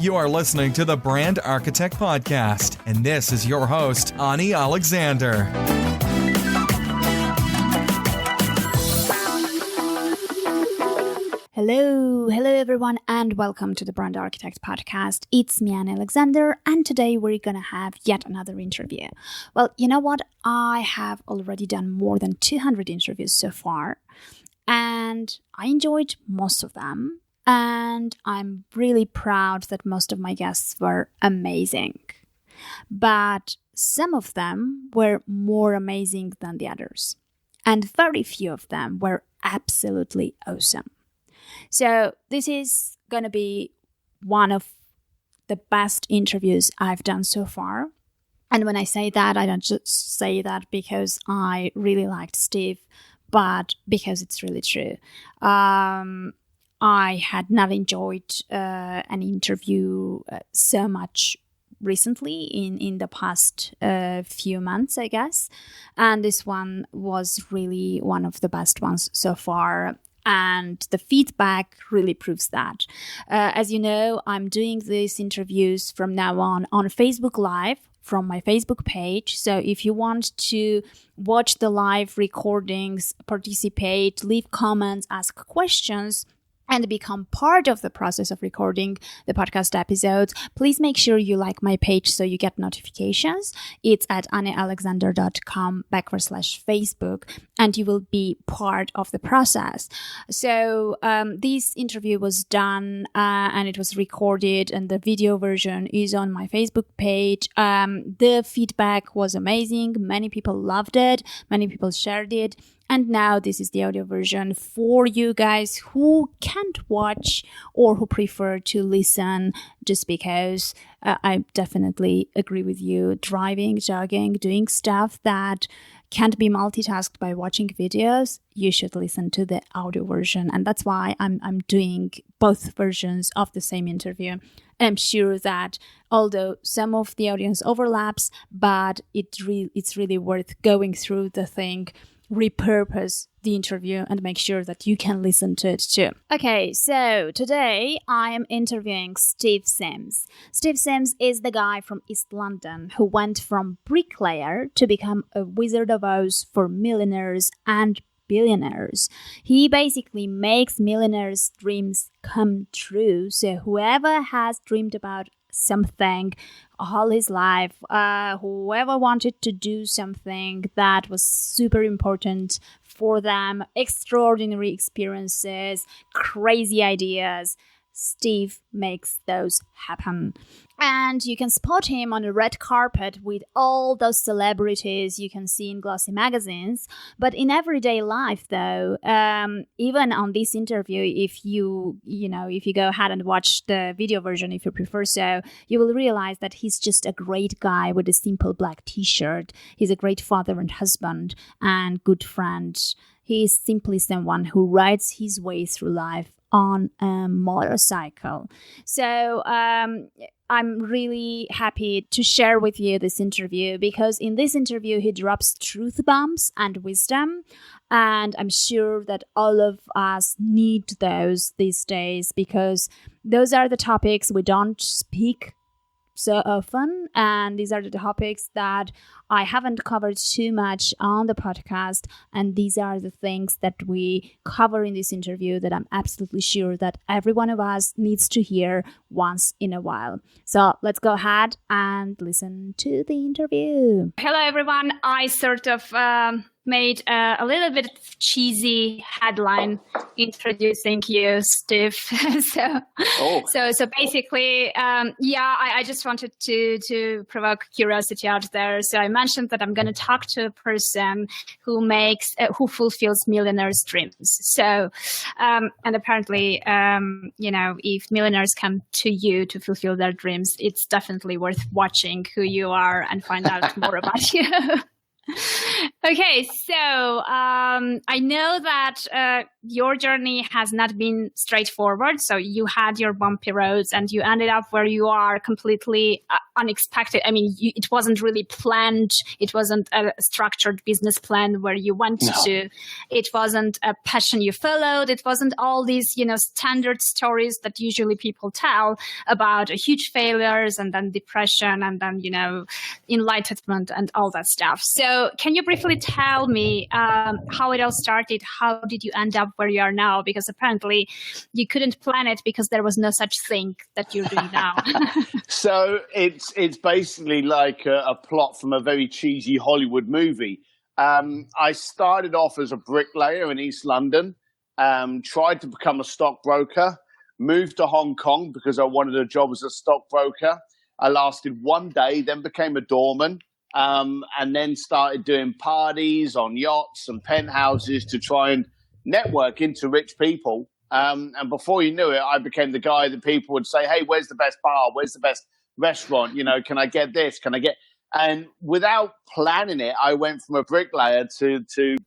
You are listening to the Brand Architect Podcast, and this is your host, Ani Alexander. Hello everyone, and welcome to the Brand Architect Podcast. It's me, Anne Alexander, and today we're gonna have yet another interview. Well, you know what? I have already done more than 200 interviews so far, and I enjoyed most of them, and I'm really proud that most of my guests were amazing. But some of them were more amazing than the others, and very few of them were absolutely awesome. So this is going to be one of the best interviews I've done so far. And when I say that, I don't just say that because I really liked Steve, but because it's really true. I had not enjoyed an interview so much recently in the past few months, I guess. And this one was really one of the best ones so far. And the feedback really proves that. As you know, I'm doing these interviews from now on Facebook Live from my Facebook page. So if you want to watch the live recordings, participate, leave comments, ask questions, and become part of the process of recording the podcast episodes, please make sure you like my page so you get notifications. It's at annealexander.com/Facebook, and you will be part of the process. So this interview was done and it was recorded, and the video version is on my Facebook page. The feedback was amazing. Many people loved it. Many people shared it. And now this is the audio version for you guys who can't watch or who prefer to listen, just because I definitely agree with you. Driving, jogging, doing stuff that can't be multitasked by watching videos, you should listen to the audio version. And that's why I'm doing both versions of the same interview. And I'm sure that although some of the audience overlaps, but it's really worth going through the thing, repurpose the interview, and make sure that you can listen to it too. Okay, so today I am interviewing Steve Sims. Steve Sims is the guy from East London who went from bricklayer to become a Wizard of Oz for millionaires and billionaires. He basically makes millionaires' dreams come true. So whoever has dreamed about something all his life, whoever wanted to do something that was super important for them, extraordinary experiences, crazy ideas, Steve makes those happen. And you can spot him on a red carpet with all those celebrities you can see in glossy magazines. But in everyday life, though, even on this interview, if you go ahead and watch the video version, if you prefer so, you will realize that he's just a great guy with a simple black t-shirt. He's a great father and husband and good friend. He is simply someone who rides his way through life on a motorcycle. So I'm really happy to share with you this interview, because in this interview he drops truth bombs and wisdom, and I'm sure that all of us need those these days, because those are the topics we don't speak so often, and these are the topics that I haven't covered too much on the podcast, and these are the things that we cover in this interview that I'm absolutely sure that every one of us needs to hear once in a while. So let's go ahead and listen to the interview. Hello everyone. I sort of made a little bit cheesy headline introducing you, Steve. so basically, I just wanted to provoke curiosity out there. So I mentioned that I'm going to talk to a person who fulfills millionaires' dreams. So, and apparently, if millionaires come to you to fulfill their dreams, it's definitely worth watching who you are and find out more about you. Okay, so I know that your journey has not been straightforward. So you had your bumpy roads and you ended up where you are completely unexpected. I mean, it wasn't really planned. It wasn't a structured business plan where you went to. It wasn't a passion you followed. It wasn't all these, standard stories that usually people tell about huge failures and then depression and then, enlightenment and all that stuff. So can you briefly tell me how it all started? How did you end up where you are now? Because apparently you couldn't plan it because there was no such thing that you're doing now. So it's basically like a plot from a very cheesy Hollywood movie. I started off as a bricklayer in East London, tried to become a stockbroker, moved to Hong Kong because I wanted a job as a stockbroker. I lasted one day, then became a doorman. And then started doing parties on yachts and penthouses to try and network into rich people. And before you knew it, I became the guy that people would say, hey, where's the best bar? Where's the best restaurant? Can I get this? Can I get... And without planning it, I went from a bricklayer to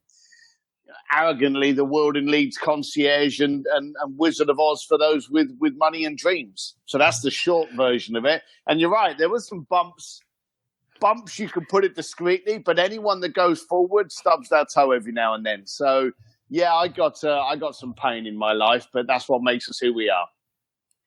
arrogantly the world in Leeds concierge and Wizard of Oz for those with money and dreams. So that's the short version of it. And you're right, there was some bumps, you can put it discreetly, but anyone that goes forward stubs their toe every now and then. So, yeah, I got some pain in my life, but that's what makes us who we are.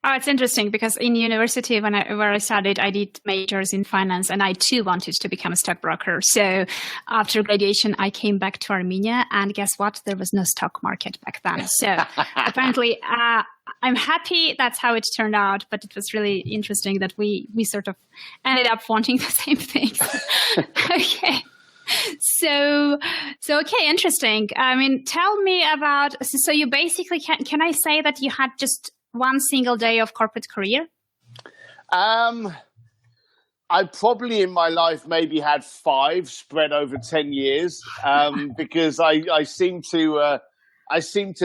Oh, it's interesting because in university, where I studied, I did majors in finance, and I too wanted to become a stockbroker. So after graduation, I came back to Armenia, and guess what? There was no stock market back then. So apparently, I'm happy that's how it turned out, but it was really interesting that we sort of ended up wanting the same things. Okay. So okay, interesting. I mean, tell me about, so you basically, can I say that you had just one single day of corporate career? I probably in my life maybe had 5 spread over 10 years, because I seem to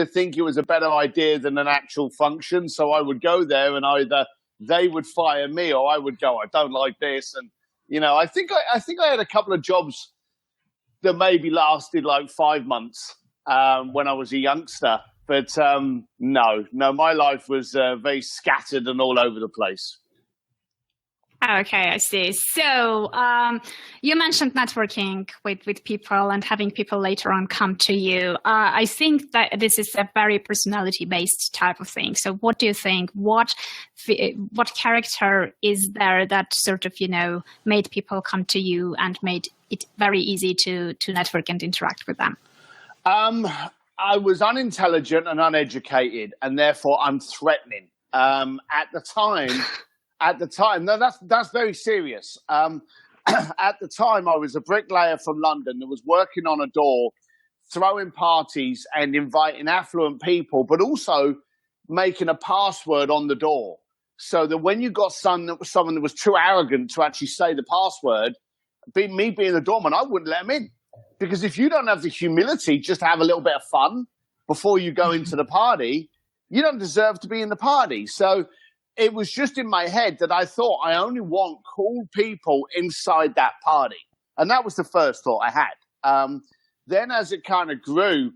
think it was a better idea than an actual function. So I would go there and either they would fire me or I would go, I don't like this. And, I think I had a couple of jobs that maybe lasted like 5 months when I was a youngster. But no, my life was very scattered and all over the place. Okay, I see. So you mentioned networking with people and having people later on come to you. I think that this is a very personality-based type of thing. So what do you think? What character is there that sort of, made people come to you and made it very easy to network and interact with them? I was unintelligent and uneducated, and therefore unthreatening. At the time, no, that's very serious. At the time, I was a bricklayer from London that was working on a door, throwing parties and inviting affluent people, but also making a password on the door, so that when you got someone that was too arrogant to actually say the password, me being the doorman, I wouldn't let them in. Because if you don't have the humility just to have a little bit of fun before you go into the party, you don't deserve to be in the party. So it was just in my head that I thought I only want cool people inside that party. And that was the first thought I had. Then as it kind of grew,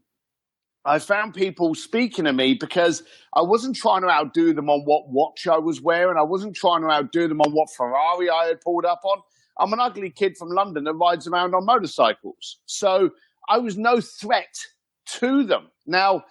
I found people speaking to me because I wasn't trying to outdo them on what watch I was wearing. I wasn't trying to outdo them on what Ferrari I had pulled up on. I'm an ugly kid from London that rides around on motorcycles. So I was no threat to them. Now,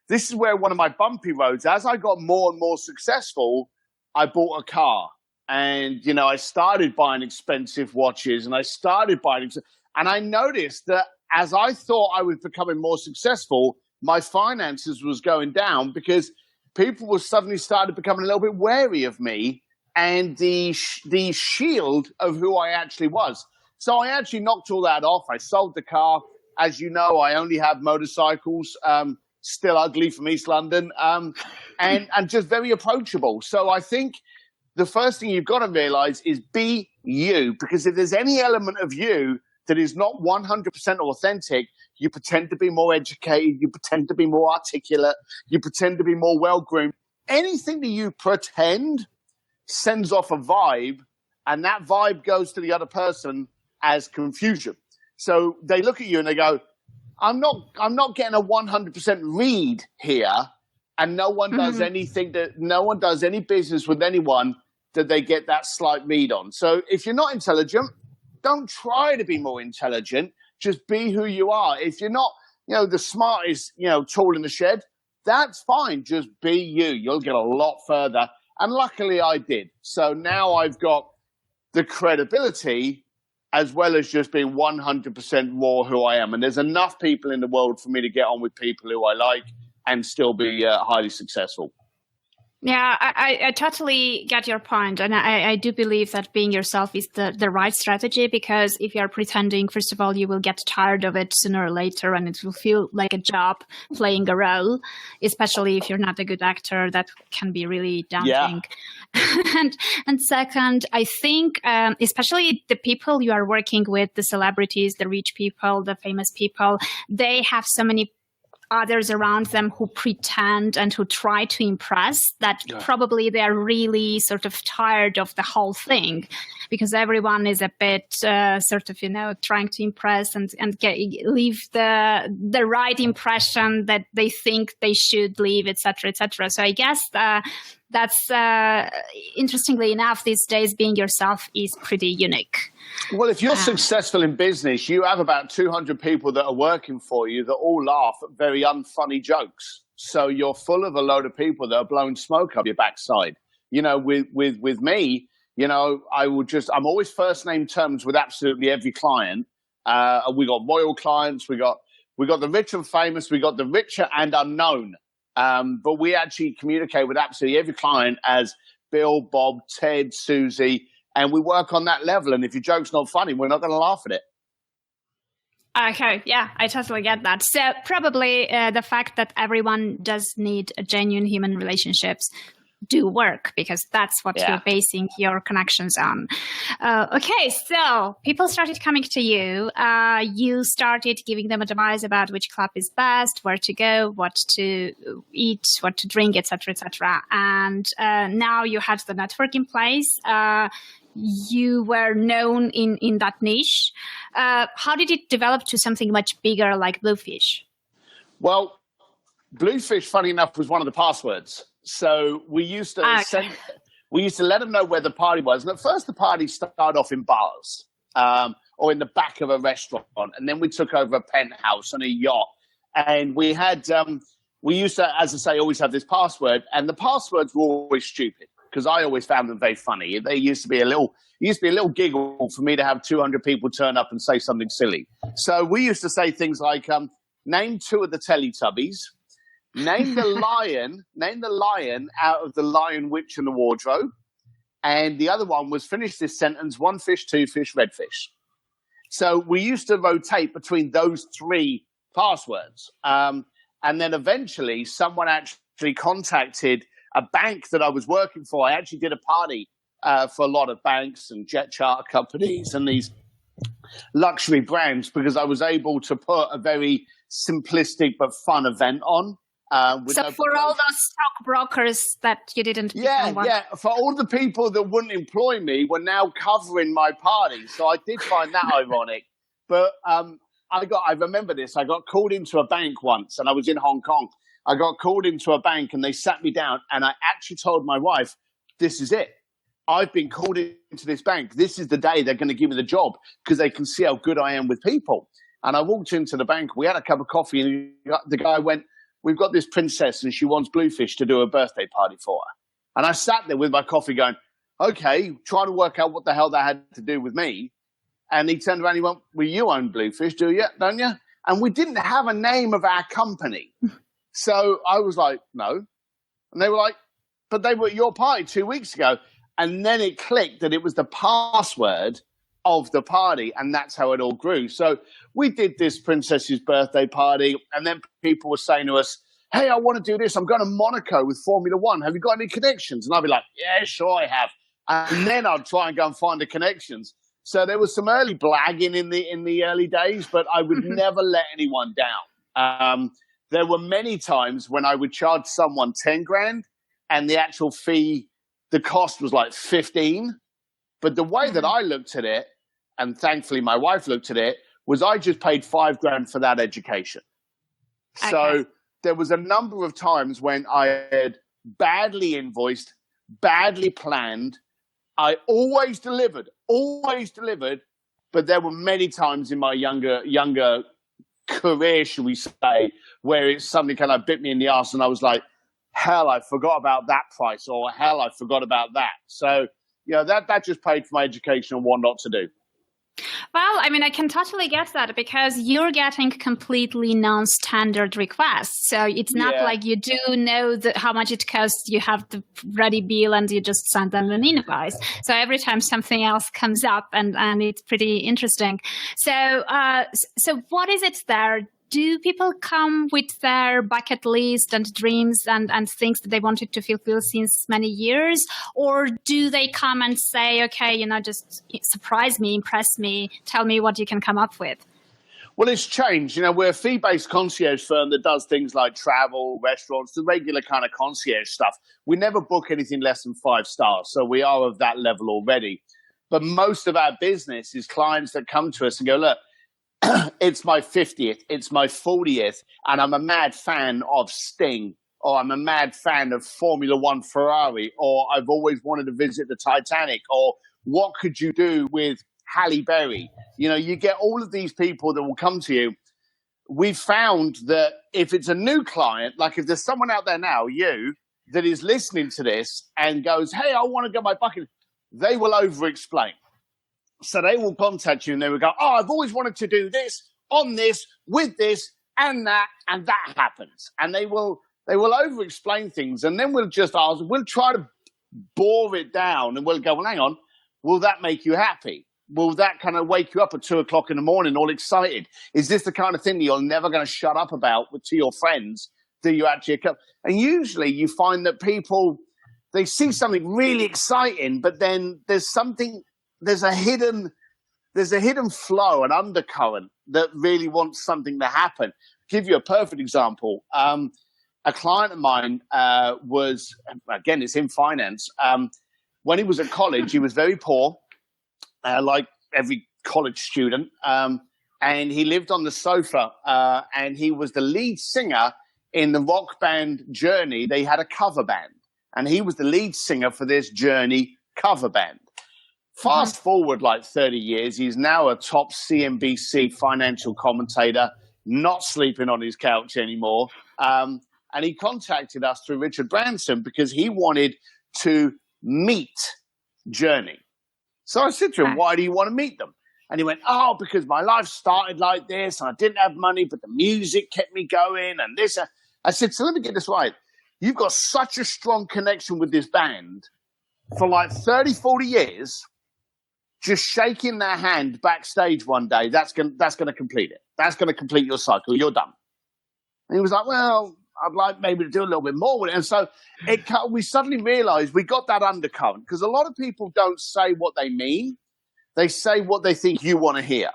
this is where one of my bumpy roads, as I got more and more successful, I bought a car. And, I started buying expensive watches and and I noticed that as I thought I was becoming more successful, my finances was going down because people were suddenly started becoming a little bit wary of me and the shield of who I actually was. So I actually knocked all that off. I sold the car. As you know, I only have motorcycles, still ugly from East London, and just very approachable. So I think the first thing you've got to realize is be you, because if there's any element of you that is not 100% authentic, you pretend to be more educated, you pretend to be more articulate, you pretend to be more well-groomed. Anything that you pretend sends off a vibe, and that vibe goes to the other person as confusion. So they look at you and they go, I'm not getting a 100% read here, and no one does anything no one does any business with anyone that they get that slight read on. So if you're not intelligent, don't try to be more intelligent. Just be who you are. If you're not, the smartest, tool in the shed, that's fine. Just be you. You'll get a lot further. And luckily I did. So now I've got the credibility as well as just being 100% raw who I am. And there's enough people in the world for me to get on with people who I like and still be highly successful. Yeah, I totally get your point. And I do believe that being yourself is the right strategy, because if you're pretending, first of all, you will get tired of it sooner or later, and it will feel like a job playing a role, especially if you're not a good actor. That can be really daunting. Yeah. And second, I think especially the people you are working with, the celebrities, the rich people, the famous people, they have so many others around them who pretend and who try to impress, that probably they're really sort of tired of the whole thing, because everyone is a bit trying to impress and leave the right impression that they think they should leave, etc., etc. So I guess that's interestingly enough, these days being yourself is pretty unique. Well, if you're successful in business, you have about 200 people that are working for you that all laugh at very unfunny jokes. So you're full of a load of people that are blowing smoke up your backside. With me, I'm always first name terms with absolutely every client. We got royal clients, we got the rich and famous, we got the richer and unknown. But we actually communicate with absolutely every client as Bill, Bob, Ted, Susie, and we work on that level. And if your joke's not funny, we're not going to laugh at it. Okay, yeah, I totally get that. So probably the fact that everyone does need a genuine human relationships do work, because that's what you're basing your connections on. Okay, so people started coming to you. You started giving them advice about which club is best, where to go, what to eat, what to drink, etc., etc. And now you had the network in place. You were known in that niche. How did it develop to something much bigger like Bluefish? Well, Bluefish, funny enough, was one of the passwords. So we used to let them know where the party was. And at first the party started off in bars or in the back of a restaurant. And then we took over a penthouse and a yacht. And we had, we used to, as I say, always have this password. And the passwords were always stupid, because I always found them very funny. They used to be a little giggle for me to have 200 people turn up and say something silly. So we used to say things like, name two of the Teletubbies, name the lion out of The Lion, Witch and the Wardrobe. And the other one was finish this sentence, one fish, two fish, red fish. So we used to rotate between those three passwords. And then eventually someone actually contacted a bank that I was working for. I actually did a party for a lot of banks and jet charter companies and these luxury brands, because I was able to put a very simplistic but fun event on. So for all those stockbrokers that you didn't become one. Yeah, for all the people that wouldn't employ me were now covering my party. So I did find that ironic. But I remember this. I got called into a bank once, and I was in Hong Kong. I got called into a bank and they sat me down, and I actually told my wife, this is it. I've been called into this bank. This is the day they're going to give me the job, because they can see how good I am with people. And I walked into the bank. We had a cup of coffee, and the guy went, we've got this princess and she wants Bluefish to do a birthday party for her. And I sat there with my coffee going, okay, trying to work out what the hell that had to do with me. And he turned around and he went, well, you own Bluefish, do you? Don't you? And we didn't have a name of our company. So I was like, no. And they were like, but they were at your party 2 weeks ago. And then it clicked that it was the password of the party, and that's how it all grew. So we did this princess's birthday party, and then people were saying to us, hey, I want to do this. I'm going to Monaco with Formula One. Have you got any connections? And I'd be like, yeah, sure I have. And then I'd try and go and find the connections. So there was some early blagging in the early days, but I would never let anyone down. There were many times when I would charge someone 10 grand and the actual fee, the cost was like 15. But the way that I looked at it, and thankfully my wife looked at it, was I just paid $5,000 for that education. Okay. So there was a number of times when I had badly invoiced, badly planned. I always delivered, but there were many times in my younger career, shall we say, where it suddenly kind of bit me in the arse and I was like, hell, I forgot about that price, or hell, I forgot about that. So, that just paid for my education on what not to do. Well, I mean, I can totally get that because you're getting completely non-standard requests. So it's not like you do know how much it costs. You have the ready bill and you just send them an invoice. So every time something else comes up and it's pretty interesting. So, so what is it there? Do people come with their bucket list and dreams and things that they wanted to fulfill since many years? Or do they come and say, okay, just surprise me, impress me, tell me what you can come up with? Well, it's changed. We're a fee-based concierge firm that does things like travel, restaurants, the regular kind of concierge stuff. We never book anything less than 5 stars. So we are of that level already. But most of our business is clients that come to us and go, look, it's my 50th, it's my 40th, and I'm a mad fan of Sting, or I'm a mad fan of Formula One Ferrari, or I've always wanted to visit the Titanic, or what could you do with Halle Berry? You get all of these people that will come to you. We've found that if it's a new client, like if there's someone out there now, that is listening to this and goes, hey, I want to get my bucket, they will over-explain. So they will contact you and they will go, oh, I've always wanted to do this, on this, with this, and that happens. And they will over-explain things. And then we'll just ask, we'll try to bore it down and we'll go, well, hang on, will that make you happy? Will that kind of wake you up at 2:00 in the morning all excited? Is this the kind of thing that you're never going to shut up about to your friends? Do you actually come? And usually you find that people, they see something really exciting, but then there's a hidden flow, an undercurrent that really wants something to happen. Give you a perfect example. A client of mine was, again, it's in finance. When he was at college, he was very poor, like every college student. And he lived on the sofa, and he was the lead singer in the rock band Journey. They had a cover band, and he was the lead singer for this Journey cover band. Fast forward like 30 years, he's now a top CNBC financial commentator, not sleeping on his couch anymore. And he contacted us through Richard Branson because he wanted to meet Journey. So I said to him, why do you want to meet them? And he went, oh, because my life started like this and I didn't have money, but the music kept me going and this. I said, so let me get this right. You've got such a strong connection with this band for like 30, 40 years. Just shaking their hand backstage one day, that's going to complete it. That's going to complete your cycle. You're done. And he was like, well, I'd like maybe to do a little bit more with it. And so we suddenly realized we got that undercurrent because a lot of people don't say what they mean. They say what they think you want to hear.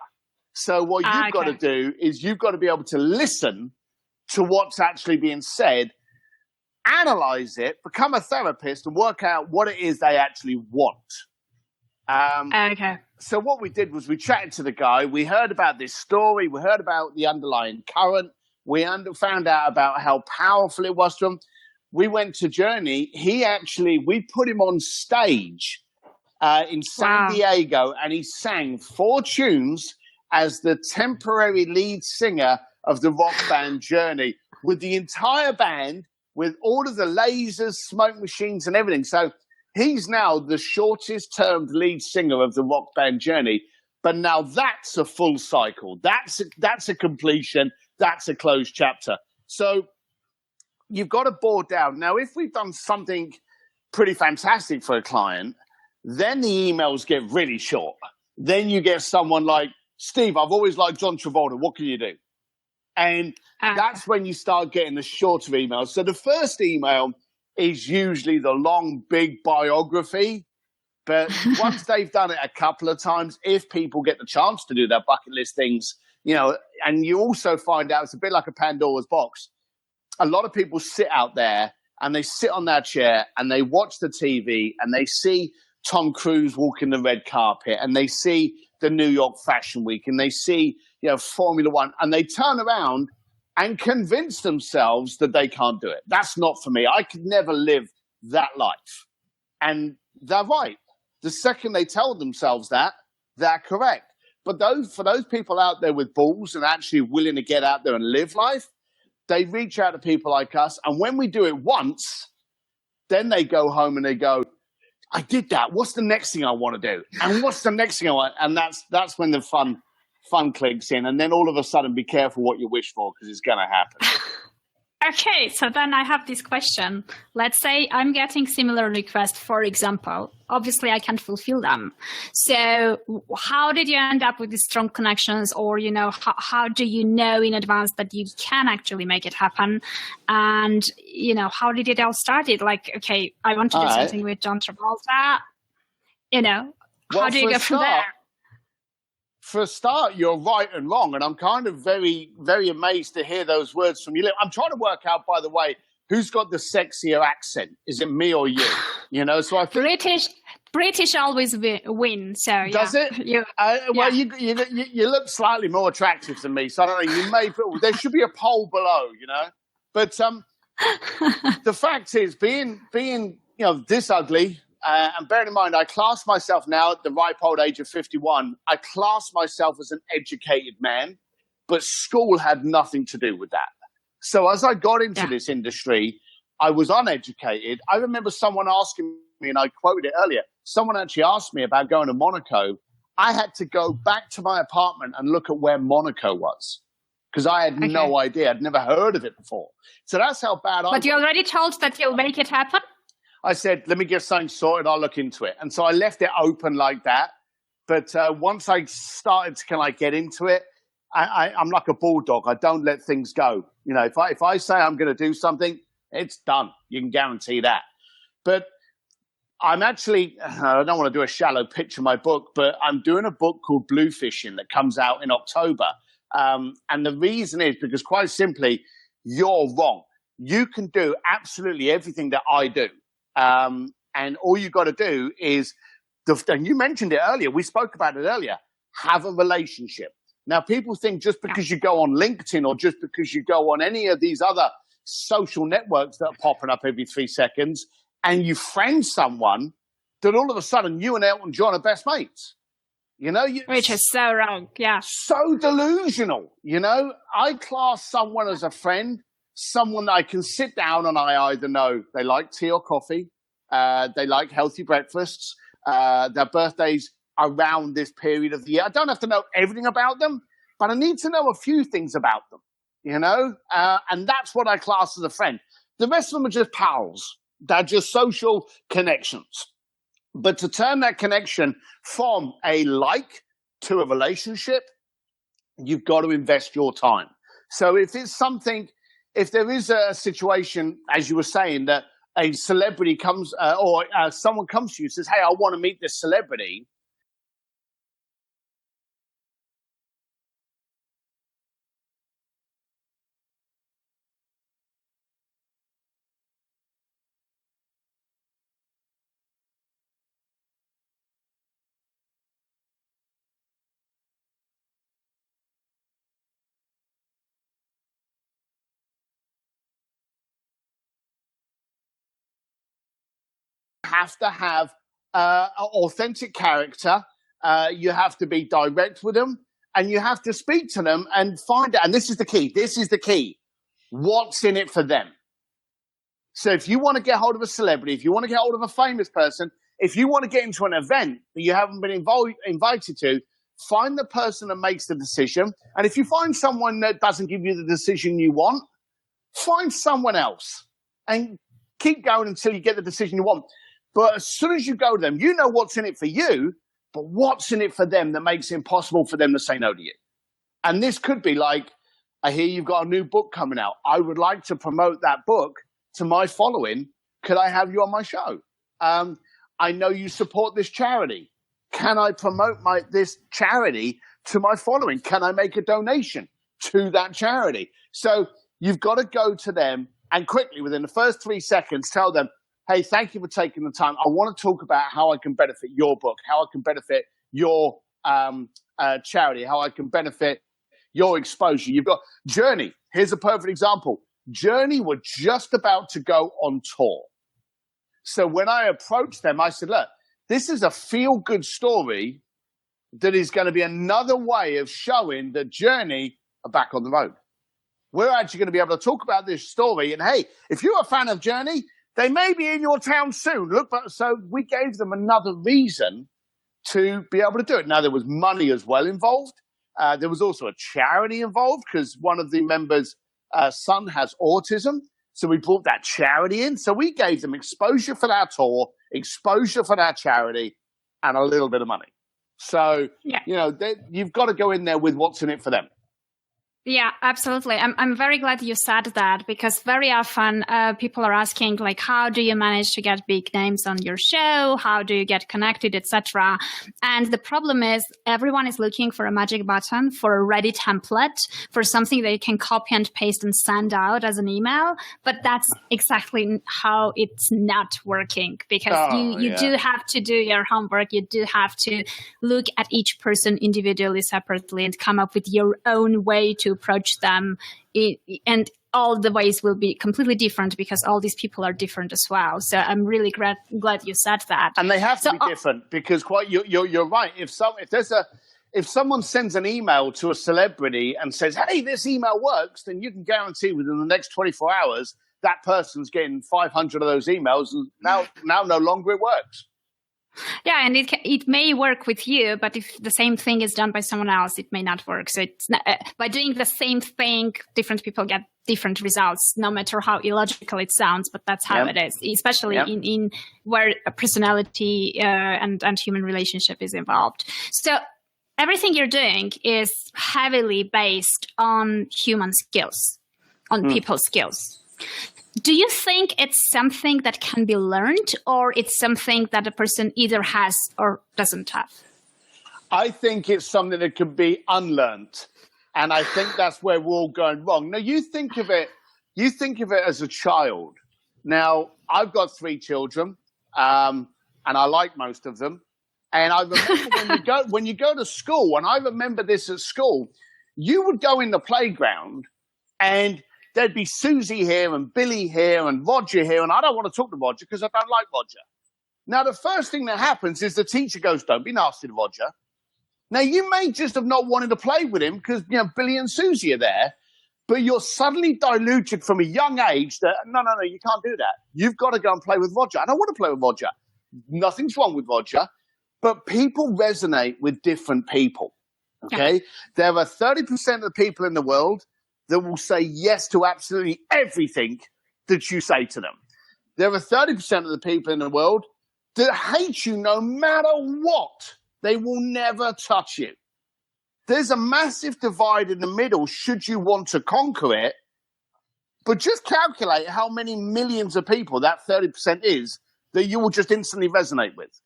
So what you've got to do is you've got to be able to listen to what's actually being said, analyze it, become a therapist, and work out what it is they actually want. So what we did was we chatted to the guy. We heard about this story. We heard about the underlying current. We found out about how powerful it was to him. We went to Journey. We put him on stage in San Diego, and he sang 4 tunes as the temporary lead singer of the rock band Journey with the entire band, with all of the lasers, smoke machines, and everything. So he's now the shortest-termed lead singer of the rock band Journey, but now that's a full cycle. That's a completion. That's a closed chapter. So you've got to bore down. Now, if we've done something pretty fantastic for a client, then the emails get really short. Then you get someone like, Steve, I've always liked John Travolta. What can you do? And that's when you start getting the shorter emails. So the first email is usually the long, big biography. But once they've done it a couple of times, if people get the chance to do their bucket list things, and you also find out it's a bit like a Pandora's box. A lot of people sit out there and they sit on their chair and they watch the TV and they see Tom Cruise walking the red carpet and they see the New York Fashion Week and they see, Formula One, and they turn around and convince themselves that they can't do it. That's not for me. I could never live that life. And they're right. The second they tell themselves that, they're correct. But for those people out there with balls and actually willing to get out there and live life, they reach out to people like us. And when we do it once, then they go home and they go, I did that. What's the next thing I want to do? And what's the next thing I want? And that's when the fun clicks in. And then all of a sudden, be careful what you wish for, because it's going to happen. Okay, so then I have this question. Let's say I'm getting similar requests, for example. Obviously, I can't fulfill them. So how did you end up with these strong connections? Or, how do you know in advance that you can actually make it happen? And, how did it all started? Like, okay, I want to do something with John Travolta. How do you go from there? For a start, you're right and wrong, and I'm kind of very, very amazed to hear those words from you. I'm trying to work out, by the way, who's got the sexier accent? Is it me or you? So I think British always win. So does it? Well, you look slightly more attractive than me, so I don't know. You may, there should be a poll below, But the fact is, being this ugly. And bearing in mind, I class myself now at the ripe old age of 51. I class myself as an educated man, but school had nothing to do with that. So as I got into this industry, I was uneducated. I remember someone asking me, and I quoted it earlier, someone actually asked me about going to Monaco. I had to go back to my apartment and look at where Monaco was, because I had no idea. I'd never heard of it before. So that's how bad I was. But you already told that you'll make it happen? I said, let me get something sorted, I'll look into it. And so I left it open like that. But once I started to kind of get into it, I'm like a bulldog. I don't let things go. If I say I'm going to do something, it's done. You can guarantee that. But I'm actually, I don't want to do a shallow pitch of my book, but I'm doing a book called Blue Fishing that comes out in October. And the reason is because, quite simply, you're wrong. You can do absolutely everything that I do. And all you got to do is, and you mentioned it earlier, we spoke about it earlier, have a relationship. Now, people think just because you go on LinkedIn or just because you go on any of these other social networks that are popping up every 3 seconds and you friend someone, that all of a sudden you and Elton John are best mates. Which is so wrong, yeah. So delusional, I class someone as a friend, someone that I can sit down and I either know they like tea or coffee, they like healthy breakfasts, their birthdays around this period of the year. I don't have to know everything about them, but I need to know a few things about them, and that's what I class as a friend. The rest of them are just pals. They're just social connections. But to turn that connection from a like to a relationship, you've got to invest your time. So if there is a situation, as you were saying, that a celebrity comes or someone comes to you and says, hey, I want to meet this celebrity. Have to have an authentic character. You have to be direct with them, and you have to speak to them and find out. And this is the key. This is the key. What's in it for them? So if you want to get hold of a celebrity, if you want to get hold of a famous person, if you want to get into an event that you haven't been invited to, find the person that makes the decision. And if you find someone that doesn't give you the decision you want, find someone else and keep going until you get the decision you want. But as soon as you go to them, you know what's in it for you, but what's in it for them that makes it impossible for them to say no to you? And this could be like, I hear you've got a new book coming out. I would like to promote that book to my following. Could I have you on my show? I know you support this charity. Can I promote this charity to my following? Can I make a donation to that charity? So you've got to go to them and quickly, within the first 3 seconds, tell them, hey, thank you for taking the time. I want to talk about how I can benefit your book, how I can benefit your charity, how I can benefit your exposure. You've got Journey. Here's a perfect example. Journey were just about to go on tour. So when I approached them, I said, look, this is a feel-good story that is going to be another way of showing that Journey are back on the road. We're actually going to be able to talk about this story. And hey, if you're a fan of Journey, they may be in your town soon. So we gave them another reason to be able to do it. Now, there was money as well involved. There was also a charity involved because one of the members' son has autism. So we brought that charity in. So we gave them exposure for our tour, exposure for our charity, and a little bit of money. So, you've got to go in there with what's in it for them. Yeah, absolutely. I'm very glad you said that, because very often people are asking, like, how do you manage to get big names on your show? How do you get connected, etc.? And the problem is everyone is looking for a magic button, for a ready template, for something that you can copy and paste and send out as an email. But that's exactly how it's not working, because you do have to do your homework. You do have to look at each person individually, separately, and come up with your own way to approach them, and all the ways will be completely different because all these people are different as well. So I'm really glad you said that. And they have to be different, because you're right. If someone sends an email to a celebrity and says, "Hey, this email works," then you can guarantee within the next 24 hours that person's getting 500 of those emails, and now no longer it works. Yeah, and it may work with you, but if the same thing is done by someone else, it may not work. So it's not, by doing the same thing, different people get different results, no matter how illogical it sounds. But that's how it is, especially in where a personality and human relationship is involved. So everything you're doing is heavily based on human skills, on people's skills. Do you think it's something that can be learned, or it's something that a person either has or doesn't have? I think it's something that can be unlearned. And I think that's where we're all going wrong. Now, you think of it as a child. Now, I've got 3 children, and I like most of them. And I remember when you go to school, and I remember this at school, you would go in the playground and there'd be Susie here and Billy here and Roger here, and I don't want to talk to Roger because I don't like Roger. Now, the first thing that happens is the teacher goes, "Don't be nasty to Roger." Now, you may just have not wanted to play with him because, Billy and Susie are there, but you're suddenly diluted from a young age that, no, you can't do that. You've got to go and play with Roger. I don't want to play with Roger. Nothing's wrong with Roger, but people resonate with different people, okay? Yeah. There are 30% of the people in the world that will say yes to absolutely everything that you say to them. There are 30% of the people in the world that hate you no matter what. They will never touch you. There's a massive divide in the middle should you want to conquer it, but just calculate how many millions of people that 30% is that you will just instantly resonate with.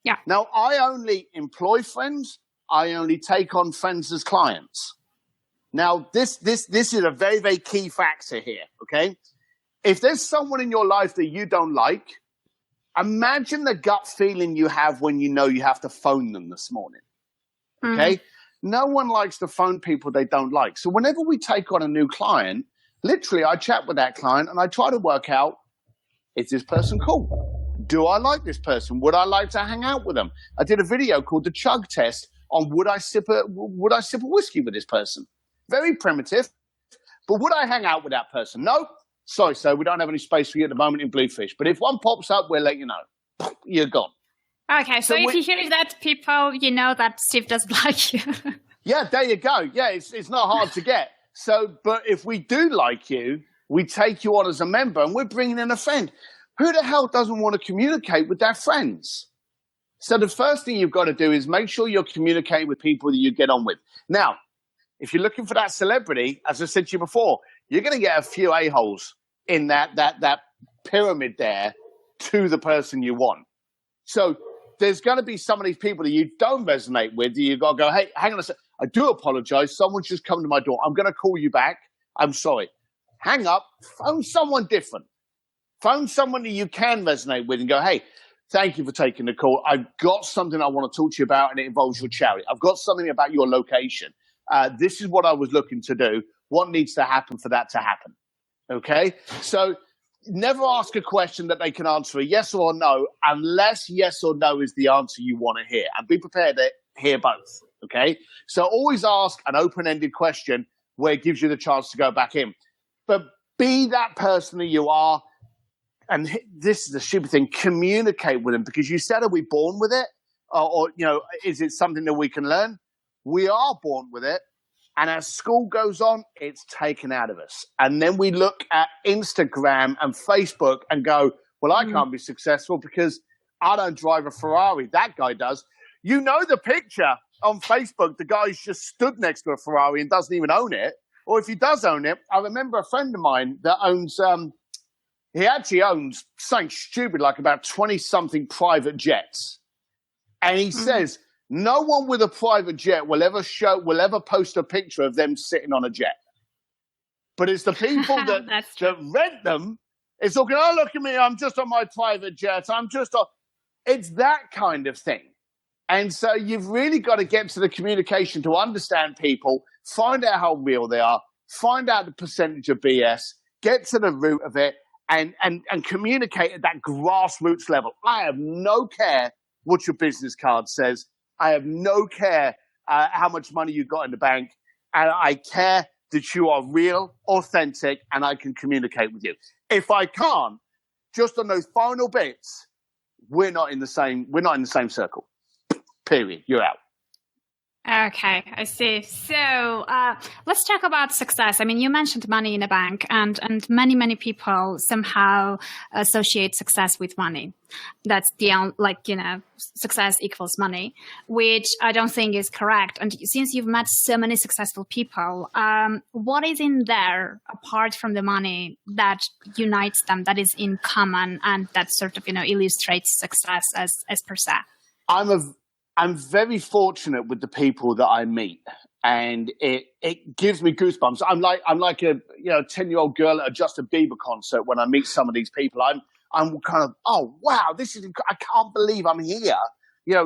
Yeah. Now, I only employ friends. I only take on friends as clients. Now, this is a very, very key factor here, okay? If there's someone in your life that you don't like, imagine the gut feeling you have when you know you have to phone them this morning, okay? No one likes to phone people they don't like. So whenever we take on a new client, literally I chat with that client and I try to work out, is this person cool? Do I like this person? Would I like to hang out with them? I did a video called The Chug Test on would I sip a whiskey with this person? Very primitive, but would I hang out with that person? No. Sorry, sir, we don't have any space for you at the moment in Bluefish. But if one pops up, we'll let you know. You're gone. Okay, so if you hear that, people, you know that Steve doesn't like you. Yeah, there you go. Yeah, it's not hard to get. So, but if we do like you, we take you on as a member and we're bringing in a friend. Who the hell doesn't want to communicate with their friends? So the first thing you've got to do is make sure you're communicating with people that you get on with. Now, if you're looking for that celebrity, as I said to you before, you're going to get a few a-holes in that pyramid there to the person you want. So there's going to be some of these people that you don't resonate with. You've got to go, hey, hang on a second. I do apologize. Someone's just come to my door. I'm going to call you back. I'm sorry. Hang up. Phone someone different. Phone someone that you can resonate with and go, hey, Thank you for taking the call. I've got something I want to talk to you about, and it involves your charity. I've got something about your location. This is what I was looking to do. What needs to happen for that to happen? Okay? So never ask a question that they can answer a yes or no unless yes or no is the answer you want to hear. And be prepared to hear both. Okay? So always ask an open-ended question where it gives you the chance to go back in. But be that person that you are. And this is the stupid thing, communicate with them, because you said, are we born with it? Or, is it something that we can learn? We are born with it. And as school goes on, it's taken out of us. And then we look at Instagram and Facebook and go, well, I can't be successful because I don't drive a Ferrari. That guy does. You know the picture on Facebook, the guy's just stood next to a Ferrari and doesn't even own it. Or if he does own it, I remember a friend of mine that owns... he actually owns something stupid like about 20-something private jets. And he says, no one with a private jet will ever post a picture of them sitting on a jet. But it's the people that rent them. It's looking, oh, look at me, I'm just on my private jet. It's that kind of thing. And so you've really got to get to the communication to understand people, find out how real they are, find out the percentage of BS, get to the root of it, and communicate at that grassroots level. I have no care what your business card says. I have no care how much money you got in the bank. And I care that you are real, authentic, and I can communicate with you. If I can't, just on those final bits, we're not in the same circle. Period. You're out. Okay, I see. So let's talk about success. I mean, you mentioned money in a bank, and many people somehow associate success with money. That's success equals money, which I don't think is correct. And since you've met so many successful people, what is in there apart from the money that unites them, that is in common, and that sort of illustrates success as per se? I'm very fortunate with the people that I meet, and it gives me goosebumps. I'm like a 10-year-old girl at a Justin Bieber concert when I meet some of these people. I'm kind of, oh wow, I can't believe I'm here,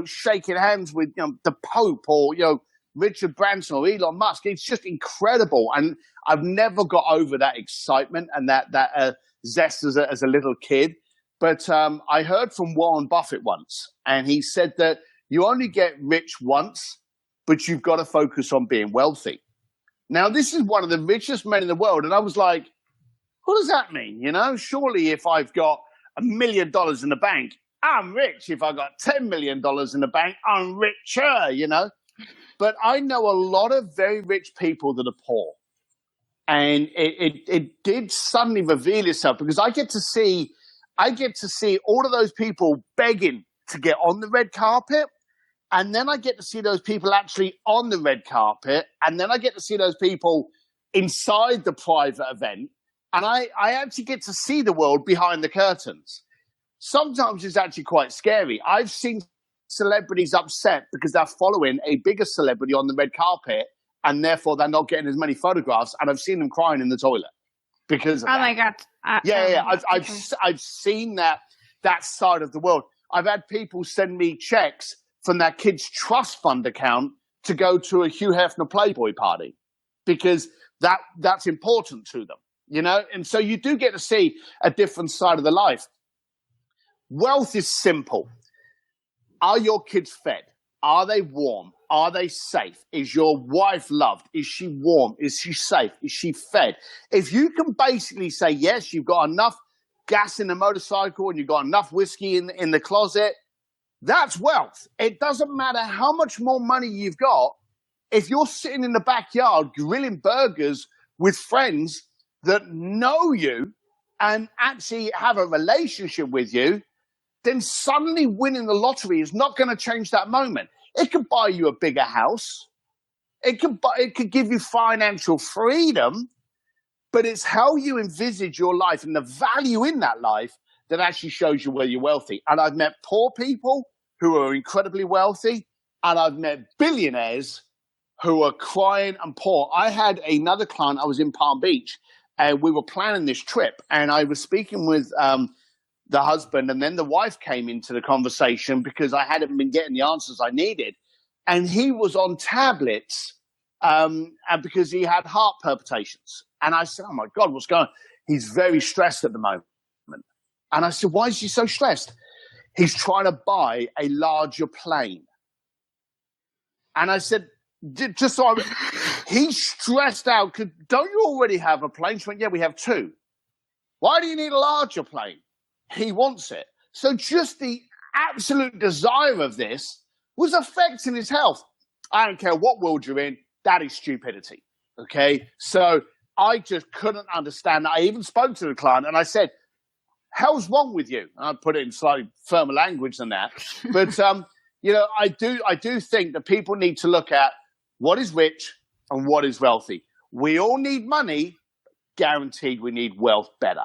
shaking hands with the Pope or Richard Branson or Elon Musk. It's just incredible, and I've never got over that excitement and that zest as a little kid. But I heard from Warren Buffett once, and he said that you only get rich once, but you've got to focus on being wealthy. Now, this is one of the richest men in the world. And I was like, what does that mean? Surely if I've got $1 million in the bank, I'm rich. If I got $10 million in the bank, I'm richer, But I know a lot of very rich people that are poor. And it did suddenly reveal itself, because I get to see all of those people begging to get on the red carpet. And then I get to see those people actually on the red carpet. And then I get to see those people inside the private event. And I actually get to see the world behind the curtains. Sometimes it's actually quite scary. I've seen celebrities upset because they're following a bigger celebrity on the red carpet, and therefore they're not getting as many photographs. And I've seen them crying in the toilet because of that. My God. I've seen that side of the world. I've had people send me checks from their kids' trust fund account to go to a Hugh Hefner Playboy party, because that's important to them, And so you do get to see a different side of the life. Wealth is simple. Are your kids fed? Are they warm? Are they safe? Is your wife loved? Is she warm? Is she safe? Is she fed? If you can basically say, yes, you've got enough gas in the motorcycle and you've got enough whiskey in the closet, that's wealth. It doesn't matter how much more money you've got. If you're sitting in the backyard grilling burgers with friends that know you and actually have a relationship with you, then suddenly winning the lottery is not going to change that moment. It could buy you a bigger house. It could give you financial freedom, but it's how you envisage your life and the value in that life that actually shows you where you're wealthy. And I've met poor people who are incredibly wealthy, and I've met billionaires who are crying and poor. I had another client. I was in Palm Beach, and we were planning this trip, and I was speaking with the husband, and then the wife came into the conversation because I hadn't been getting the answers I needed. And he was on tablets and because he had heart palpitations. And I said, oh, my God, what's going on? He's very stressed at the moment. And I said, why is he so stressed? He's trying to buy a larger plane. And I said, just so he's stressed out. Don't you already have a plane? She went, yeah, we have 2. Why do you need a larger plane? He wants it. So just the absolute desire of this was affecting his health. I don't care what world you're in. That is stupidity. Okay. So I just couldn't understand that. I even spoke to the client and I said, hell's wrong with you? And I put it in slightly firmer language than that. But, I do think that people need to look at what is rich and what is wealthy. We all need money. Guaranteed we need wealth better.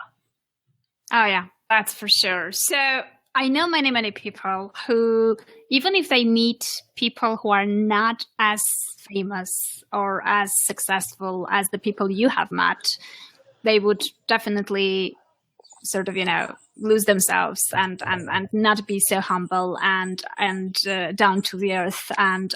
Oh, yeah. That's for sure. So I know many people who, even if they meet people who are not as famous or as successful as the people you have met, they would definitely sort of, lose themselves and not be so humble and down to the earth and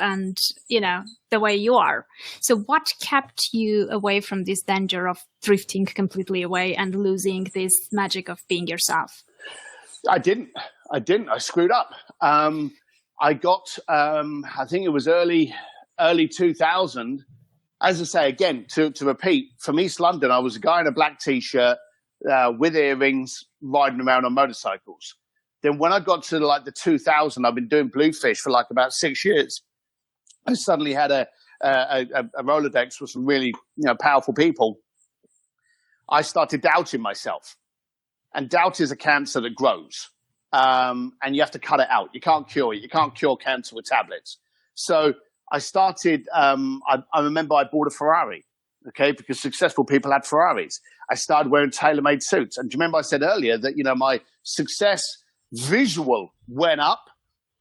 the way you are. So what kept you away from this danger of drifting completely away and losing this magic of being yourself? I didn't. I screwed up. I got, I think it was early 2000. As I say, again, to repeat, from East London, I was a guy in a black T-shirt with earrings riding around on motorcycles. Then when I got to the 2000, I've been doing Bluefish for about 6 years. I suddenly had a Rolodex with some really powerful people. I started doubting myself. And doubt is a cancer that grows. And you have to cut it out. You can't cure it. You can't cure cancer with tablets. So I started, I remember I bought a Ferrari, okay, because successful people had Ferraris. I started wearing tailor-made suits. And do you remember I said earlier that, my success visual went up,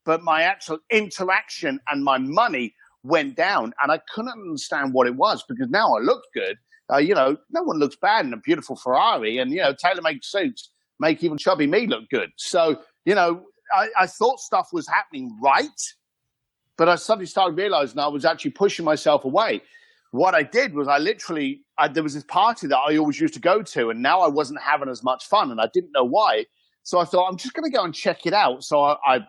but my actual interaction and my money went down. And I couldn't understand what it was because now I looked good. No one looks bad in a beautiful Ferrari, and, tailor-made suits make even chubby me look good. So, I thought stuff was happening right, but I suddenly started realizing I was actually pushing myself away. What I did was there was this party that I always used to go to, and now I wasn't having as much fun, and I didn't know why. So I thought, I'm just going to go and check it out. So I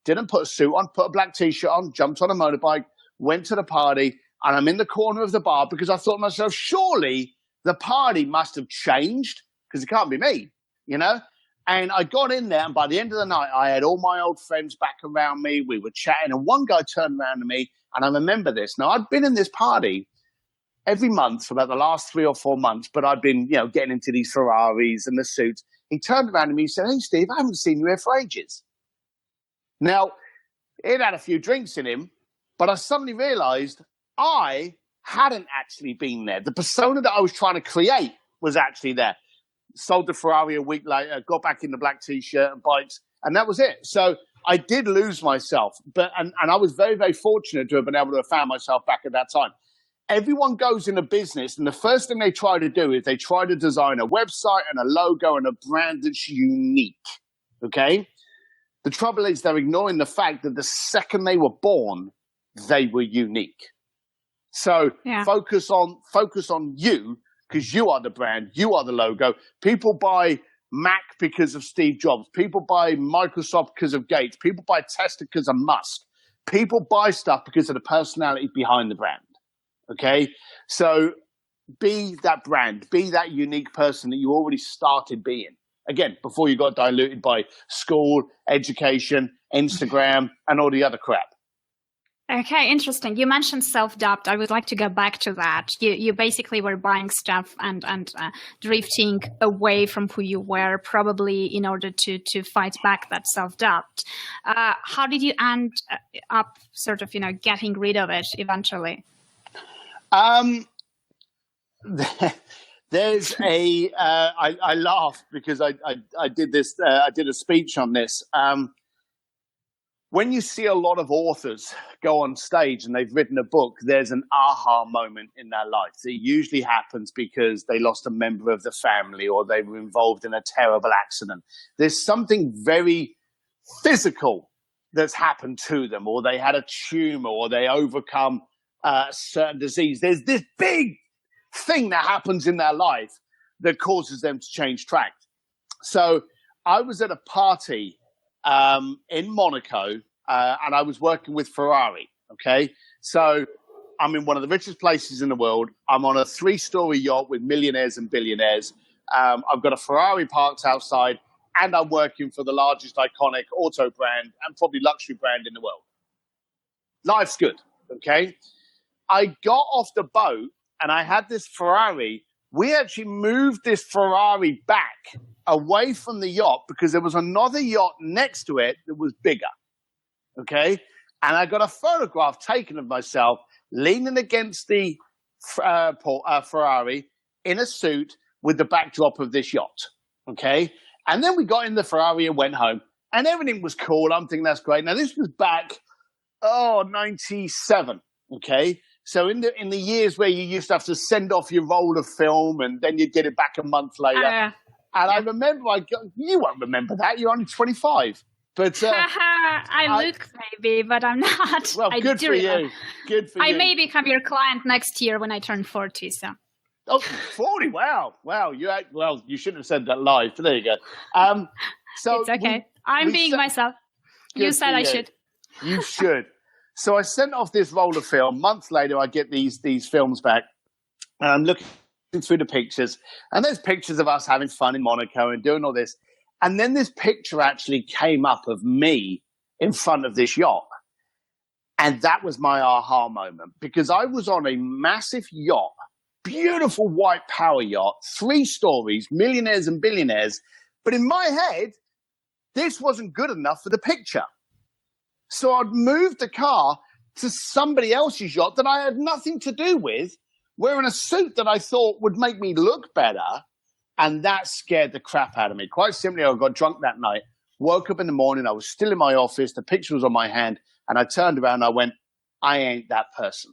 didn't put a suit on, put a black T-shirt on, jumped on a motorbike, went to the party, and I'm in the corner of the bar because I thought to myself, surely the party must have changed because it can't be me, And I got in there, and by the end of the night, I had all my old friends back around me. We were chatting, and one guy turned around to me, and I remember this. Now, I'd been in this party every month for about the last 3 or 4 months, but I'd been, getting into these Ferraris and the suits. He turned around to me and said, hey, Steve, I haven't seen you here for ages. Now, he'd had a few drinks in him, but I suddenly realized I hadn't actually been there. The persona that I was trying to create was actually there. Sold the Ferrari a week later, got back in the black T-shirt and bikes, and that was it. So I did lose myself, and I was very, very fortunate to have been able to have found myself back at that time. Everyone goes into business, and the first thing they try to do is they try to design a website and a logo and a brand that's unique, okay? The trouble is they're ignoring the fact that the second they were born, they were unique. So focus on you, because you are the brand, you are the logo. People buy Mac because of Steve Jobs. People buy Microsoft because of Gates. People buy Tesla because of Musk. People buy stuff because of the personality behind the brand. Okay? So be that brand. Be that unique person that you already started being. Again, before you got diluted by school, education, Instagram, and all the other crap. Okay, interesting. You mentioned self-doubt. I would like to go back to that. You basically were buying stuff and drifting away from who you were, probably in order to fight back that self-doubt. How did you end up sort of, getting rid of it eventually? There's I laugh because I did this, I did a speech on this. when you see a lot of authors go on stage and they've written a book, there's an aha moment in their life. It usually happens because they lost a member of the family or they were involved in a terrible accident. There's something very physical that's happened to them, or they had a tumor, or they overcome a certain disease. There's this big thing that happens in their life that causes them to change track. So I was at a party in Monaco, and I was working with Ferrari, okay? So I'm in one of the richest places in the world. I'm on a 3-story yacht with millionaires and billionaires. I've got a Ferrari parked outside, and I'm working for the largest iconic auto brand and probably luxury brand in the world. Life's good, okay? I got off the boat, and I had this Ferrari. We actually moved this Ferrari back away from the yacht because there was another yacht next to it that was bigger, okay? And I got a photograph taken of myself leaning against the Ferrari in a suit with the backdrop of this yacht, okay? And then we got in the Ferrari and went home, and everything was cool. I'm thinking that's great. Now, this was back, 97, okay? So in the years where you used to have to send off your roll of film and then you'd get it back a month later. And I remember, you won't remember that. You're only 25. But I look maybe, but I'm not. Well, good for you. Good for you. I may become your client next year when I turn 40. So. Oh, 40! Wow. You shouldn't have said that live, but there you go. So it's okay. I'm being myself. You said I should. You should. So I sent off this roll of film. Months later, I get these films back, and I'm looking through the pictures, and there's pictures of us having fun in Monaco and doing all this. And then this picture actually came up of me in front of this yacht. And that was my aha moment, because I was on a massive yacht, beautiful white power yacht, 3 stories, millionaires and billionaires. But in my head, this wasn't good enough for the picture. So I'd moved the car to somebody else's yacht that I had nothing to do with, wearing a suit that I thought would make me look better. And that scared the crap out of me. Quite simply, I got drunk that night, woke up in the morning, I was still in my office, the picture was on my hand, and I turned around and I went, I ain't that person.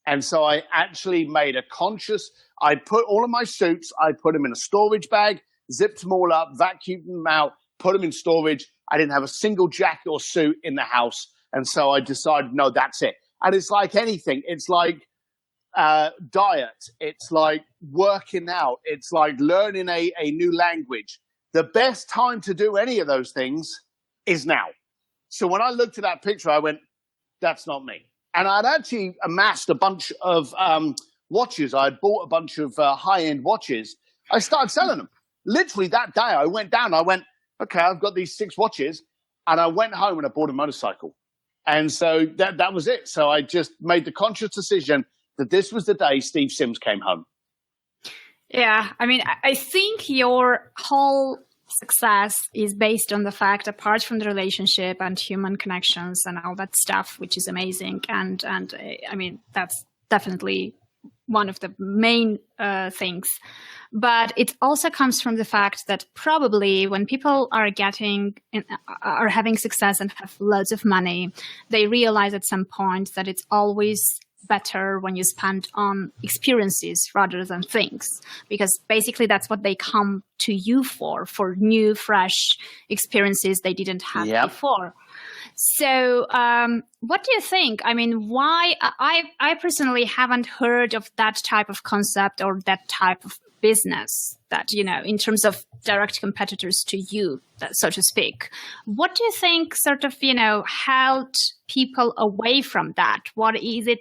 And so I actually made a conscious, I put all of my suits, I put them in a storage bag, zipped them all up, vacuumed them out, put them in storage. I didn't have a single jacket or suit in the house. And so I decided, no, that's it. And it's like anything. It's like diet. It's like working out. It's like learning a new language. The best time to do any of those things is now. So when I looked at that picture, I went, that's not me. And I'd actually amassed a bunch of watches. I had bought a bunch of high-end watches. I started selling them. Literally that day, I went down. I went, okay, I've got these 6 watches. And I went home and I bought a motorcycle. And so that was it. So I just made the conscious decision that this was the day Steve Sims came home. Yeah, I mean, I think your whole success is based on the fact, apart from the relationship and human connections and all that stuff, which is amazing. And I mean, that's definitely one of the main things. But it also comes from the fact that probably when people are having success and have loads of money, they realize at some point that it's always better when you spend on experiences rather than things, because basically that's what they come to you for new, fresh experiences they didn't have before. So what do you think? I mean, why? I personally haven't heard of that type of concept or that type of business that, in terms of direct competitors to you, so to speak. What do you think sort of, held people away from that? What is it?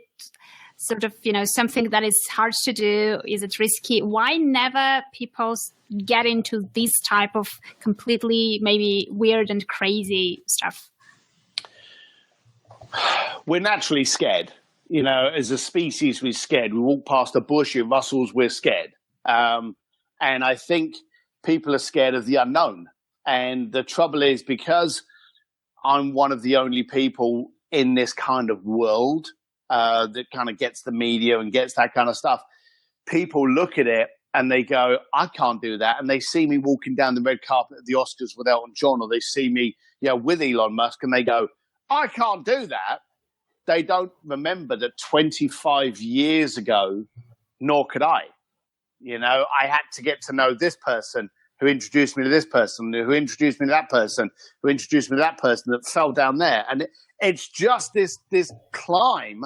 Sort of, something that is hard to do? Is it risky? Why never people get into this type of completely maybe weird and crazy stuff? We're naturally scared. As a species, we're scared. We walk past a bush, it rustles, we're scared. And I think people are scared of the unknown. And the trouble is, because I'm one of the only people in this kind of world that kind of gets the media and gets that kind of stuff, people look at it and they go, I can't do that. And they see me walking down the red carpet at the Oscars with Elton John, or they see me, with Elon Musk, and they go, I can't do that. They don't remember that 25 years ago, nor could I. I had to get to know this person who introduced me to this person, who introduced me to that person, who introduced me to that person that fell down there. And it's just this climb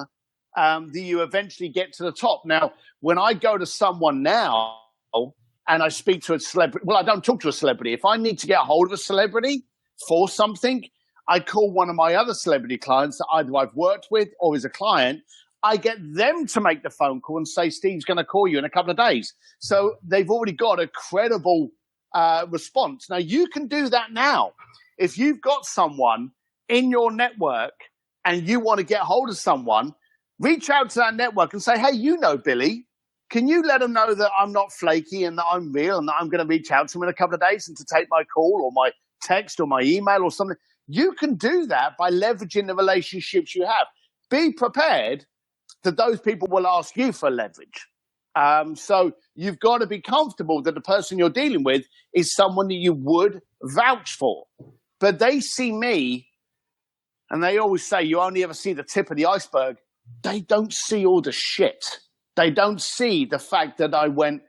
that you eventually get to the top. Now, when I go to someone now and I speak to a celebrity, well, I don't talk to a celebrity. If I need to get a hold of a celebrity for something, I call one of my other celebrity clients that either I've worked with or is a client. I get them to make the phone call and say, Steve's going to call you in a couple of days. So they've already got a credible response. Now, you can do that now. If you've got someone in your network and you want to get hold of someone, reach out to that network and say, hey, Billy, can you let them know that I'm not flaky and that I'm real and that I'm going to reach out to them in a couple of days and to take my call or my text or my email or something? You can do that by leveraging the relationships you have. Be prepared that those people will ask you for leverage. So you've got to be comfortable that the person you're dealing with is someone that you would vouch for. But they see me, and they always say you only ever see the tip of the iceberg. They don't see all the shit. They don't see the fact that I went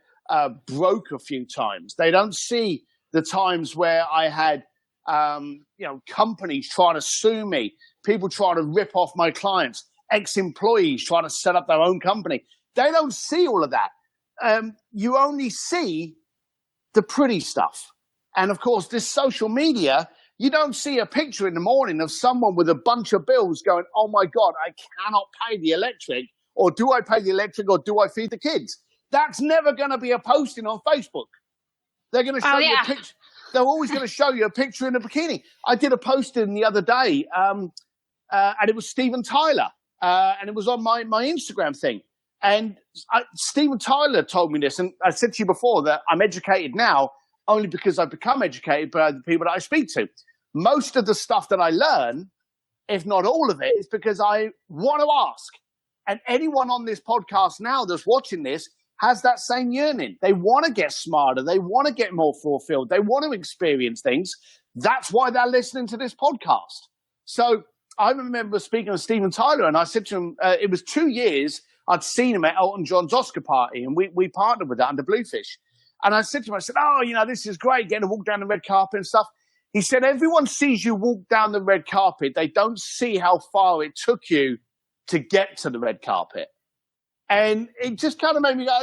broke a few times. They don't see the times where I had companies trying to sue me, people trying to rip off my clients, ex-employees trying to set up their own company. They don't see all of that. You only see the pretty stuff. And, of course, this social media, you don't see a picture in the morning of someone with a bunch of bills going, oh, my God, I cannot pay the electric, or do I pay the electric, or do I feed the kids? That's never going to be a posting on Facebook. They're going to show you a picture. They're always going to show you a picture in a bikini. I did a posting the other day, and it was Steven Tyler, and it was on my Instagram thing. And Steven Tyler told me this, and I said to you before that I'm educated now only because I've become educated by the people that I speak to. Most of the stuff that I learn, if not all of it, is because I want to ask. And anyone on this podcast now that's watching this has that same yearning. They want to get smarter. They want to get more fulfilled. They want to experience things. That's why they're listening to this podcast. So I remember speaking to Steven Tyler, and I said to him, it was 2 years I'd seen him at Elton John's Oscar party, and we partnered with that under Bluefish. And I said to him, this is great, getting to walk down the red carpet and stuff. He said, everyone sees you walk down the red carpet. They don't see how far it took you to get to the red carpet. And it just kind of made me go,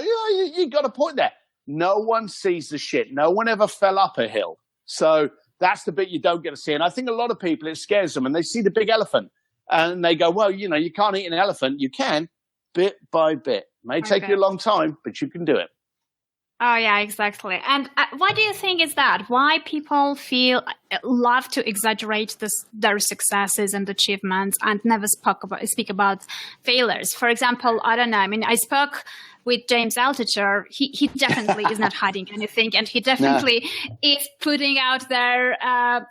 you got a point there. No one sees the shit. No one ever fell up a hill. So that's the bit you don't get to see. And I think a lot of people, it scares them, and they see the big elephant. And they go, well, you can't eat an elephant. You can, bit by bit. May take you a long time, but you can do it. Oh, yeah, exactly. And why do you think is that? Why people love to exaggerate their successes and achievements and never speak about failures? For example, I don't know. I mean, I spoke with James Altucher. He definitely is not hiding anything, and he definitely is putting out there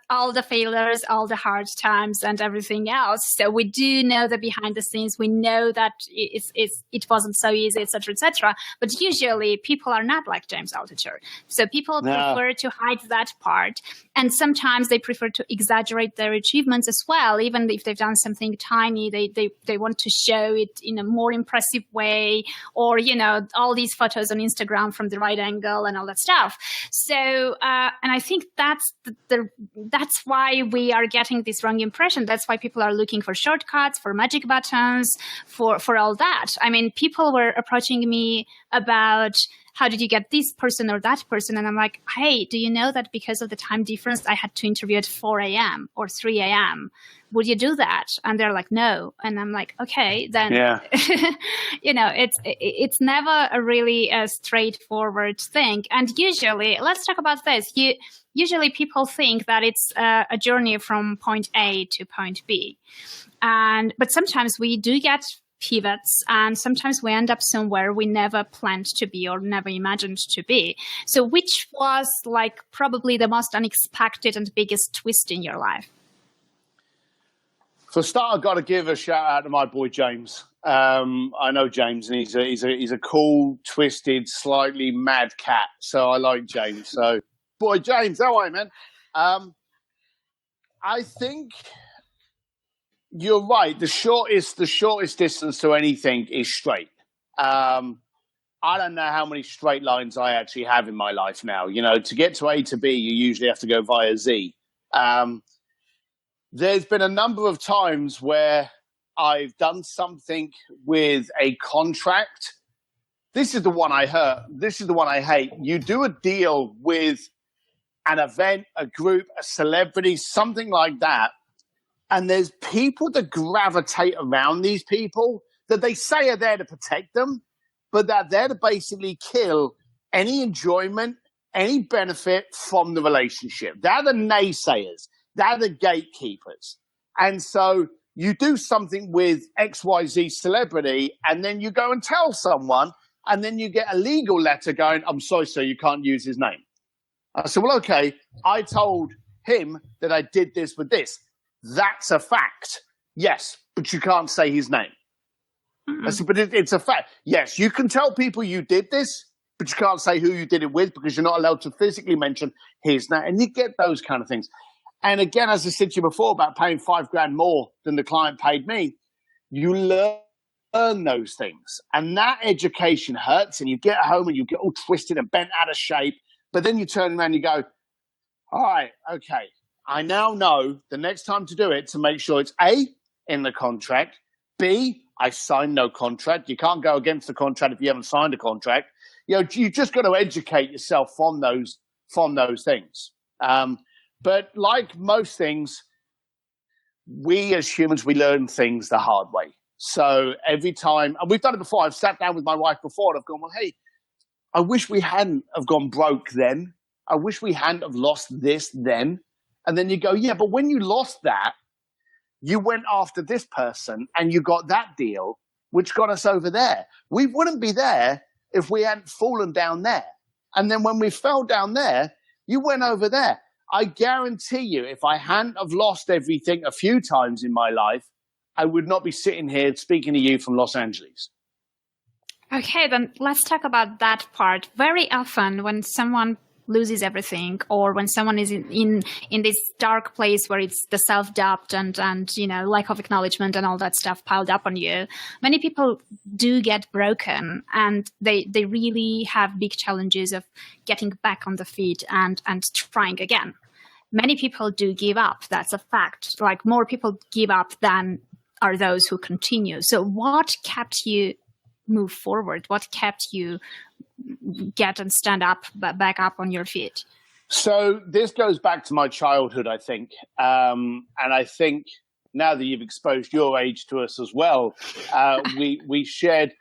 all the failures, all the hard times, and everything else. So we do know the behind the scenes. We know that it wasn't so easy, etc., etc. But usually people are not like James Altucher. So people prefer to hide that part, and sometimes they prefer to exaggerate their achievements as well. Even if they've done something tiny, they want to show it in a more impressive way, or all these photos on Instagram from the right angle and all that stuff. So, and I think that's why we are getting this wrong impression. That's why people are looking for shortcuts, for magic buttons, for all that. I mean, people were approaching me about, how did you get this person or that person? And I'm like, hey, do you know that because of the time difference, I had to interview at 4 a.m. or 3 a.m.? Would you do that? And they're like, no. And I'm like, okay, then, it's never a really straightforward thing. And usually, let's talk about this. Usually people think that it's a journey from point A to point B. But sometimes we do get pivots, and sometimes we end up somewhere we never planned to be or never imagined to be. So which was probably the most unexpected and biggest twist in your life? For a start, I've got to give a shout out to my boy James. I know James, and he's a cool, twisted, slightly mad cat. So I like James. So, boy, James, how are you, man? I think you're right. The shortest distance to anything is straight. I don't know how many straight lines I actually have in my life now. You know, to get to A to B, you usually have to go via Z. There's been a number of times where I've done something with a contract. This is the one I hurt. This is the one I hate. You do a deal with an event, a group, a celebrity, something like that, and there's people that gravitate around these people that they say are there to protect them, but they're there to basically kill any enjoyment, any benefit from the relationship. They're the naysayers. They're the gatekeepers. And so you do something with XYZ celebrity, and then you go and tell someone, and then you get a legal letter going, I'm sorry, sir, you can't use his name. I said, well, okay, I told him that I did this with this. That's a fact. Yes, but you can't say his name. I said, but it's a fact. Yes, you can tell people you did this, but you can't say who you did it with because you're not allowed to physically mention his name. And you get those kind of things. And again, as I said to you before about paying $5,000 more than the client paid me, you learn those things. And that education hurts, and you get home and you get all twisted and bent out of shape. But then you turn around and you go, all right, okay, I now know the next time to do it to make sure it's A, in the contract, B, I signed no contract. You can't go against the contract if you haven't signed a contract. You know, you just got to educate yourself from those things. But like most things, we as humans, we learn things the hard way. So every time, and we've done it before, I've sat down with my wife before and I've gone, well, hey, I wish we hadn't have gone broke then. I wish we hadn't have lost this then. And then you go, yeah, but when you lost that, you went after this person and you got that deal, which got us over there. We wouldn't be there if we hadn't fallen down there. And then when we fell down there, you went over there. I guarantee you, if I hadn't have lost everything a few times in my life, I would not be sitting here speaking to you from Los Angeles. Okay, then let's talk about that part. Very often when someone loses everything, or when someone is in this dark place where it's the self-doubt and you know, lack of acknowledgement and all that stuff piled up on you, many people do get broken, and they really have big challenges of getting back on the feet and trying again. Many people do give up. That's a fact. Like, more people give up than are those who continue. So what kept you move forward? What kept you get and stand up, back up on your feet? So this goes back to my childhood, I think. And I think now that you've exposed your age to us as well, we shared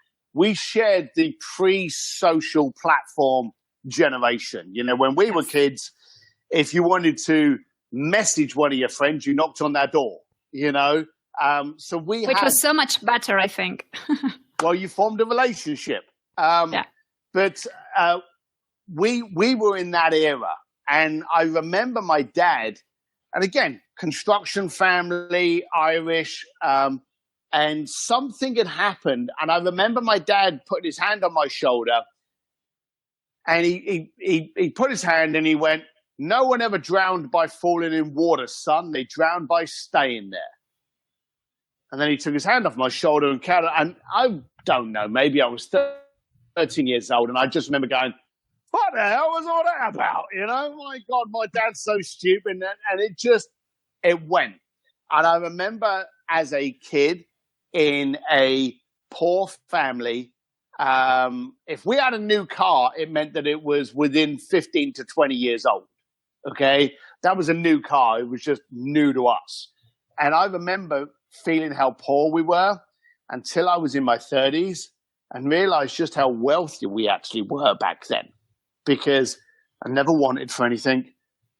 the pre-social platform generation. You know, when we were kids, if you wanted to message one of your friends, you knocked on their door, you know. Which was so much better, I think. Well, you formed a relationship. Yeah. But we were in that era. And I remember my dad, and again, construction family, Irish, and something had happened. And I remember my dad putting his hand on my shoulder, and he put his hand and he went, "No one ever drowned by falling in water, son. They drowned by staying there." And then he took his hand off my shoulder and counted. And I don't know, maybe I was 13 years old, and I just remember going, what the hell was all that about? You know, my God, my dad's so stupid. And it went. And I remember as a kid in a poor family, if we had a new car, it meant that it was within 15 to 20 years old. Okay? That was a new car. It was just new to us. And I remember feeling how poor we were until I was in my 30s and realized just how wealthy we actually were back then, because I never wanted for anything.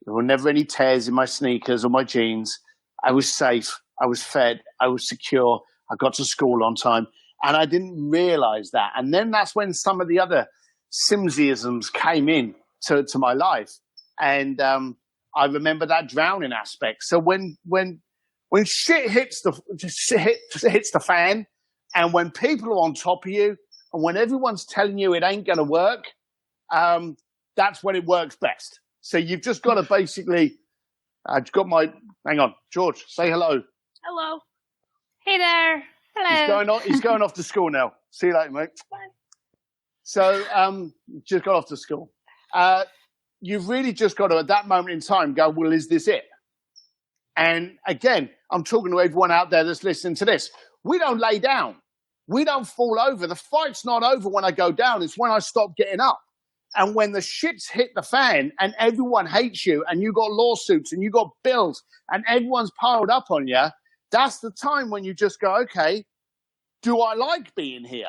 There were never any tears in my sneakers or my jeans. I was safe. I was fed. I was secure. I got to school on time. And I didn't realize that. And then that's when some of the other Simsisms came in to my life. And I remember that drowning aspect. So when shit hits the fan, And when people are on top of you, and when everyone's telling you it ain't going to work, that's when it works best. So you've just got to basically, hang on, George, say hello. Hello. Hey there. Hello. He's going off to school now. See you later, mate. Bye. So just got off to school. You've really just got to, at that moment in time, go, well, is this it? And again, I'm talking to everyone out there that's listening to this. We don't lay down. We don't fall over. The fight's not over when I go down. It's when I stop getting up. And when the shit's hit the fan and everyone hates you and you got lawsuits and you got bills and everyone's piled up on you, that's the time when you just go, okay, do I like being here?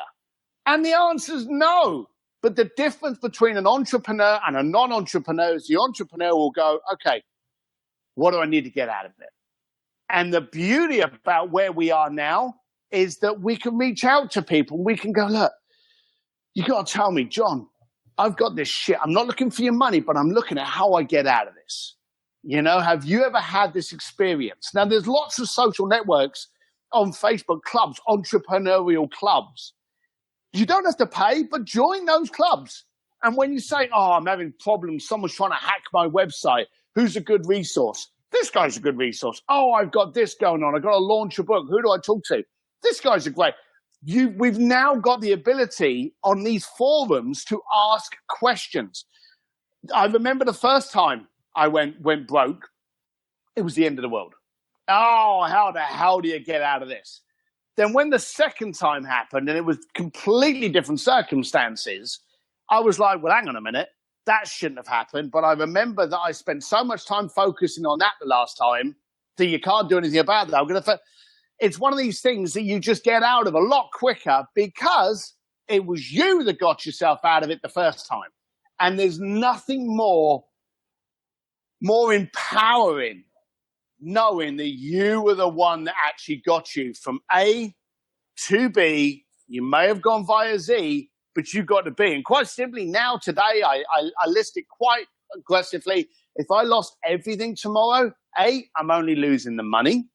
And the answer is no. But the difference between an entrepreneur and a non-entrepreneur is the entrepreneur will go, okay, what do I need to get out of it? And the beauty about where we are now is that we can reach out to people. We can go, look, you got to tell me, John, I've got this shit. I'm not looking for your money, but I'm looking at how I get out of this. You know, have you ever had this experience? Now, there's lots of social networks on Facebook, clubs, entrepreneurial clubs. You don't have to pay, but join those clubs. And when you say, oh, I'm having problems, someone's trying to hack my website, who's a good resource? This guy's a good resource. Oh, I've got this going on. I've got to launch a book. Who do I talk to? This guy's a great. We've now got the ability on these forums to ask questions. I remember the first time I went broke, it was the end of the world. Oh, how the hell do you get out of this? Then when the second time happened and it was completely different circumstances, I was like, well, hang on a minute. That shouldn't have happened. But I remember that I spent so much time focusing on that the last time that you can't do anything about that. It's one of these things that you just get out of a lot quicker because it was you that got yourself out of it the first time. And there's nothing more empowering knowing that you were the one that actually got you from A to B. You may have gone via Z, but you got to B. And quite simply now today, I list it quite aggressively. If I lost everything tomorrow, A, I'm only losing the money.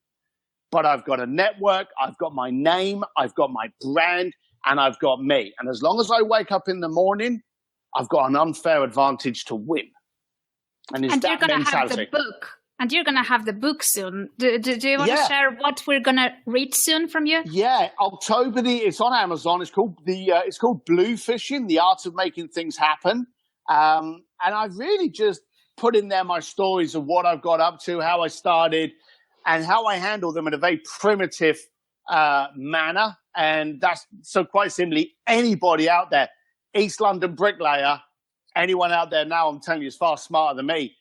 But I've got a network, I've got my name, I've got my brand, and I've got me. And as long as I wake up in the morning, I've got an unfair advantage to win. And it's that mentality. Have the book. And you're going to have the book soon. Do you want to share what we're going to read soon from you? Yeah, October. It's on Amazon. It's called Blue Fishing: The Art of Making Things Happen. And I've really just put in there my stories of what I've got up to, how I started, and how I handle them in a very primitive manner. And that's so quite simply anybody out there, East London bricklayer, anyone out there now, I'm telling you, is far smarter than me,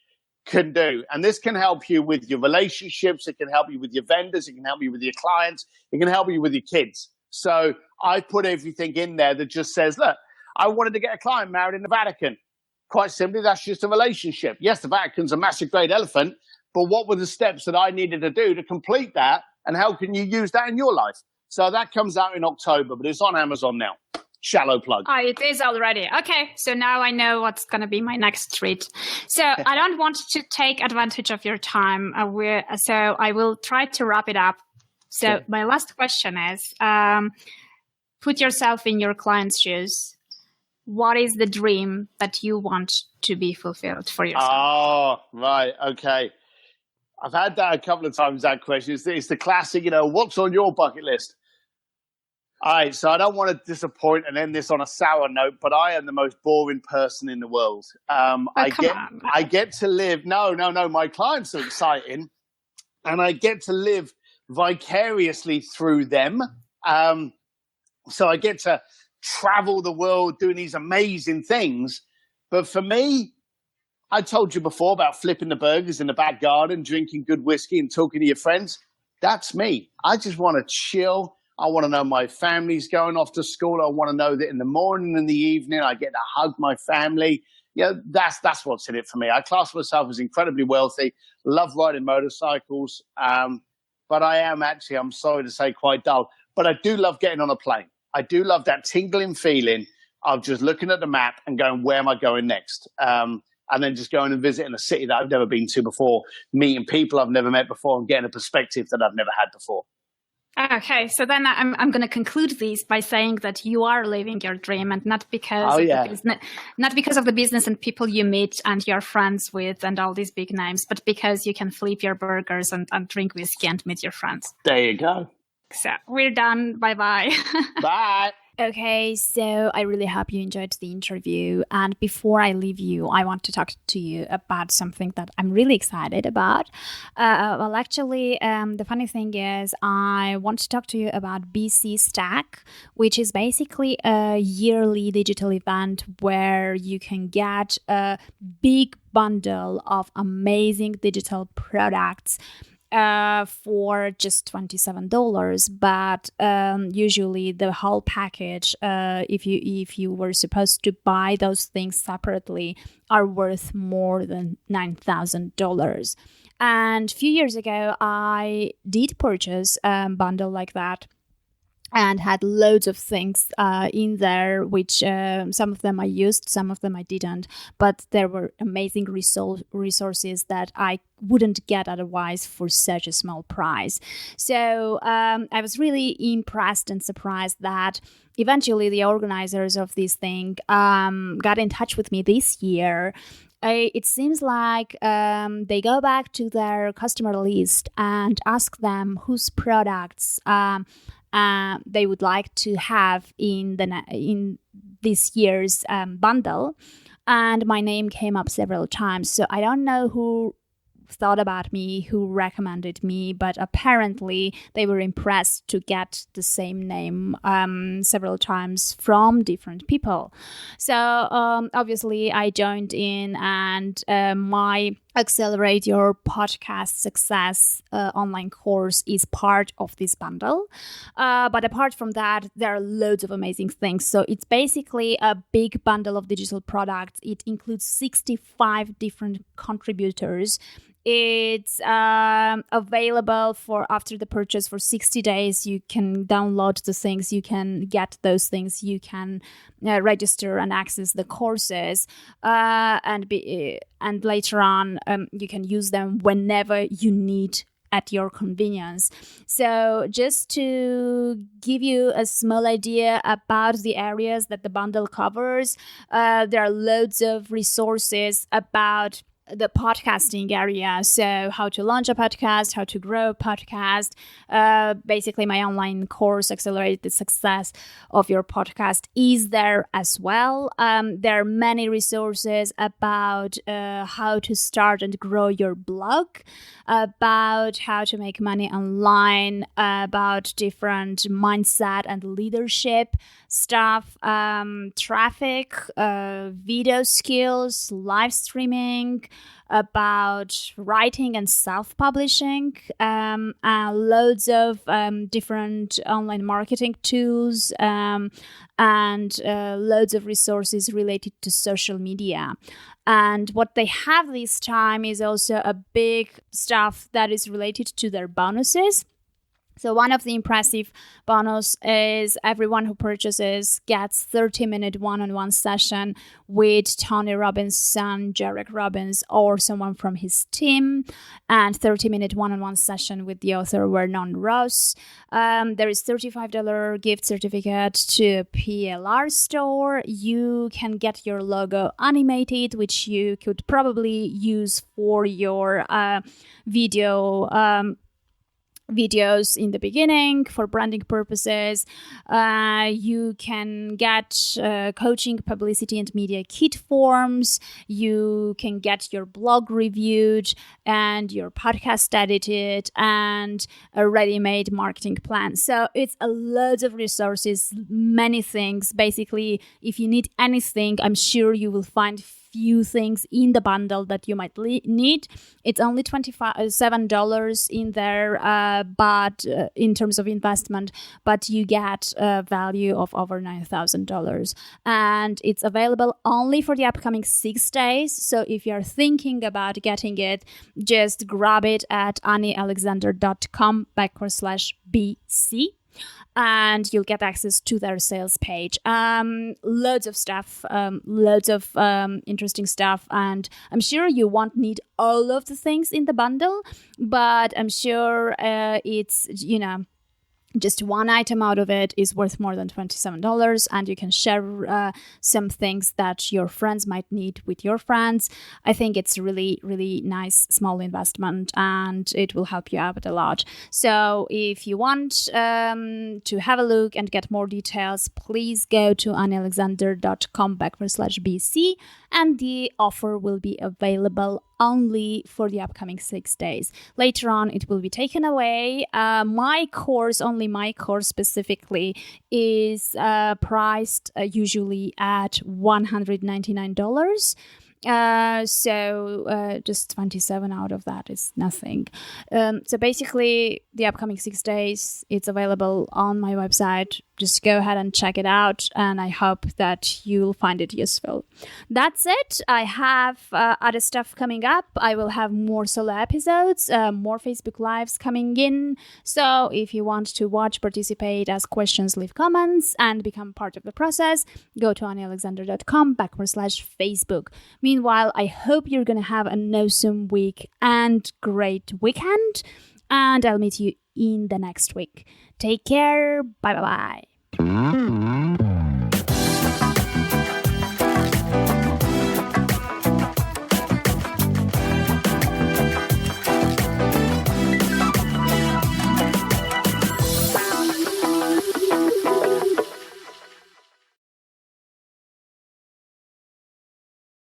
can do. And this can help you with your relationships. It can help you with your vendors. It can help you with your clients. It can help you with your kids. So I put everything in there that just says, look, I wanted to get a client married in the Vatican. Quite simply, that's just a relationship. Yes, the Vatican's a massive great elephant, but what were the steps that I needed to do to complete that? And how can you use that in your life? So that comes out in October, but it's on Amazon now. Shallow plug. Oh, it is already. Okay, so now I know what's going to be my next treat. So I don't want to take advantage of your time. So I will try to wrap it up. So my last question is, put yourself in your client's shoes. What is the dream that you want to be fulfilled for yourself? Oh, right. Okay. I've had that a couple of times, that question. It's the classic, what's on your bucket list? All right, so I don't want to disappoint and end this on a sour note, but I am the most boring person in the world. I get to live. No, my clients are exciting, and I get to live vicariously through them. So I get to travel the world doing these amazing things. But for me, I told you before about flipping the burgers in the back garden, drinking good whiskey and talking to your friends. That's me. I just want to chill. I want to know my family's going off to school. I want to know that in the morning and the evening I get to hug my family. That's what's in it for me. I class myself as incredibly wealthy, love riding motorcycles, but I am actually, I'm sorry to say, quite dull. But I do love getting on a plane. I do love that tingling feeling of just looking at the map and going, where am I going next? And then just going and visiting a city that I've never been to before, meeting people I've never met before and getting a perspective that I've never had before. Okay, so then I'm going to conclude this by saying that you are living your dream, and not because of the business, not because of the business and people you meet and you're friends with and all these big names, but because you can flip your burgers and drink whiskey and meet your friends. There you go. So we're done. Bye-bye. Bye. Okay, so I really hope you enjoyed the interview. And before I leave you, I want to talk to you about something that I'm really excited about. The funny thing is, I want to talk to you about BC Stack, which is basically a yearly digital event where you can get a big bundle of amazing digital products for just $27, but usually the whole package, if you were supposed to buy those things separately, are worth more than $9,000. And a few years ago, I did purchase a bundle like that, and had loads of things in there, which some of them I used, some of them I didn't. But there were amazing resources that I wouldn't get otherwise for such a small price. So I was really impressed and surprised that eventually the organizers of this thing got in touch with me this year. It seems like they go back to their customer list and ask them whose products they would like to have in this year's bundle, and my name came up several times. So I don't know who thought about me, who recommended me, but apparently they were impressed to get the same name several times from different people. So obviously I joined in, and my Accelerate Your Podcast Success online course is part of this bundle. But apart from that, there are loads of amazing things. So it's basically a big bundle of digital products. It includes 65 different contributors. It's available for after the purchase for 60 days. You can download the things, you can get those things, you can register and access the courses, and later on you can use them whenever you need at your convenience. So just to give you a small idea about the areas that the bundle covers, there are loads of resources about the podcasting area. So how to launch a podcast, how to grow a podcast. Basically, my online course, Accelerate the Success of Your Podcast, is there as well. There are many resources about how to start and grow your blog, about how to make money online, about different mindset and leadership stuff, traffic, video skills, live streaming, about writing and self-publishing, loads of different online marketing tools, and loads of resources related to social media. And what they have this time is also a big stuff that is related to their bonuses. So one of the impressive bonus is everyone who purchases gets 30-minute one-on-one session with Tony Robbins' son, Jarek Robbins, or someone from his team, and 30-minute one-on-one session with the author Vernon Ross. There is $35 gift certificate to PLR store. You can get your logo animated, which you could probably use for your videos in the beginning for branding purposes. You can get coaching, publicity, and media kit forms. You can get your blog reviewed and your podcast edited and a ready-made marketing plan. So it's a lot of resources, many things. Basically, if you need anything, I'm sure you will find few things in the bundle that you might need. It's only $27 in there, but in terms of investment, but you get a value of over $9,000. And it's available only for the upcoming 6 days. So if you're thinking about getting it, just grab it at anniealexander.com/BC. And you'll get access to their sales page. Loads of stuff, loads of interesting stuff. And I'm sure you won't need all of the things in the bundle, but I'm sure it's just one item out of it is worth more than $27, and you can share some things that your friends might need with your friends. I think it's really, really nice small investment, and it will help you out a lot. So if you want to have a look and get more details, please go to anialexander.com/BC, and the offer will be available only for the upcoming 6 days. Later on, it will be taken away. My course specifically, is priced usually at $199. So just 27 out of that is nothing. So basically, the upcoming 6 days, it's available on my website. Just go ahead and check it out, and I hope that you'll find it useful. That's it. I have other stuff coming up. I will have more solo episodes, more Facebook Lives coming in. So if you want to watch, participate, ask questions, leave comments, and become part of the process, go to anialexander.com/Facebook. Meanwhile, I hope you're going to have an awesome week and great weekend, and I'll meet you in the next week. Take care. Bye-bye.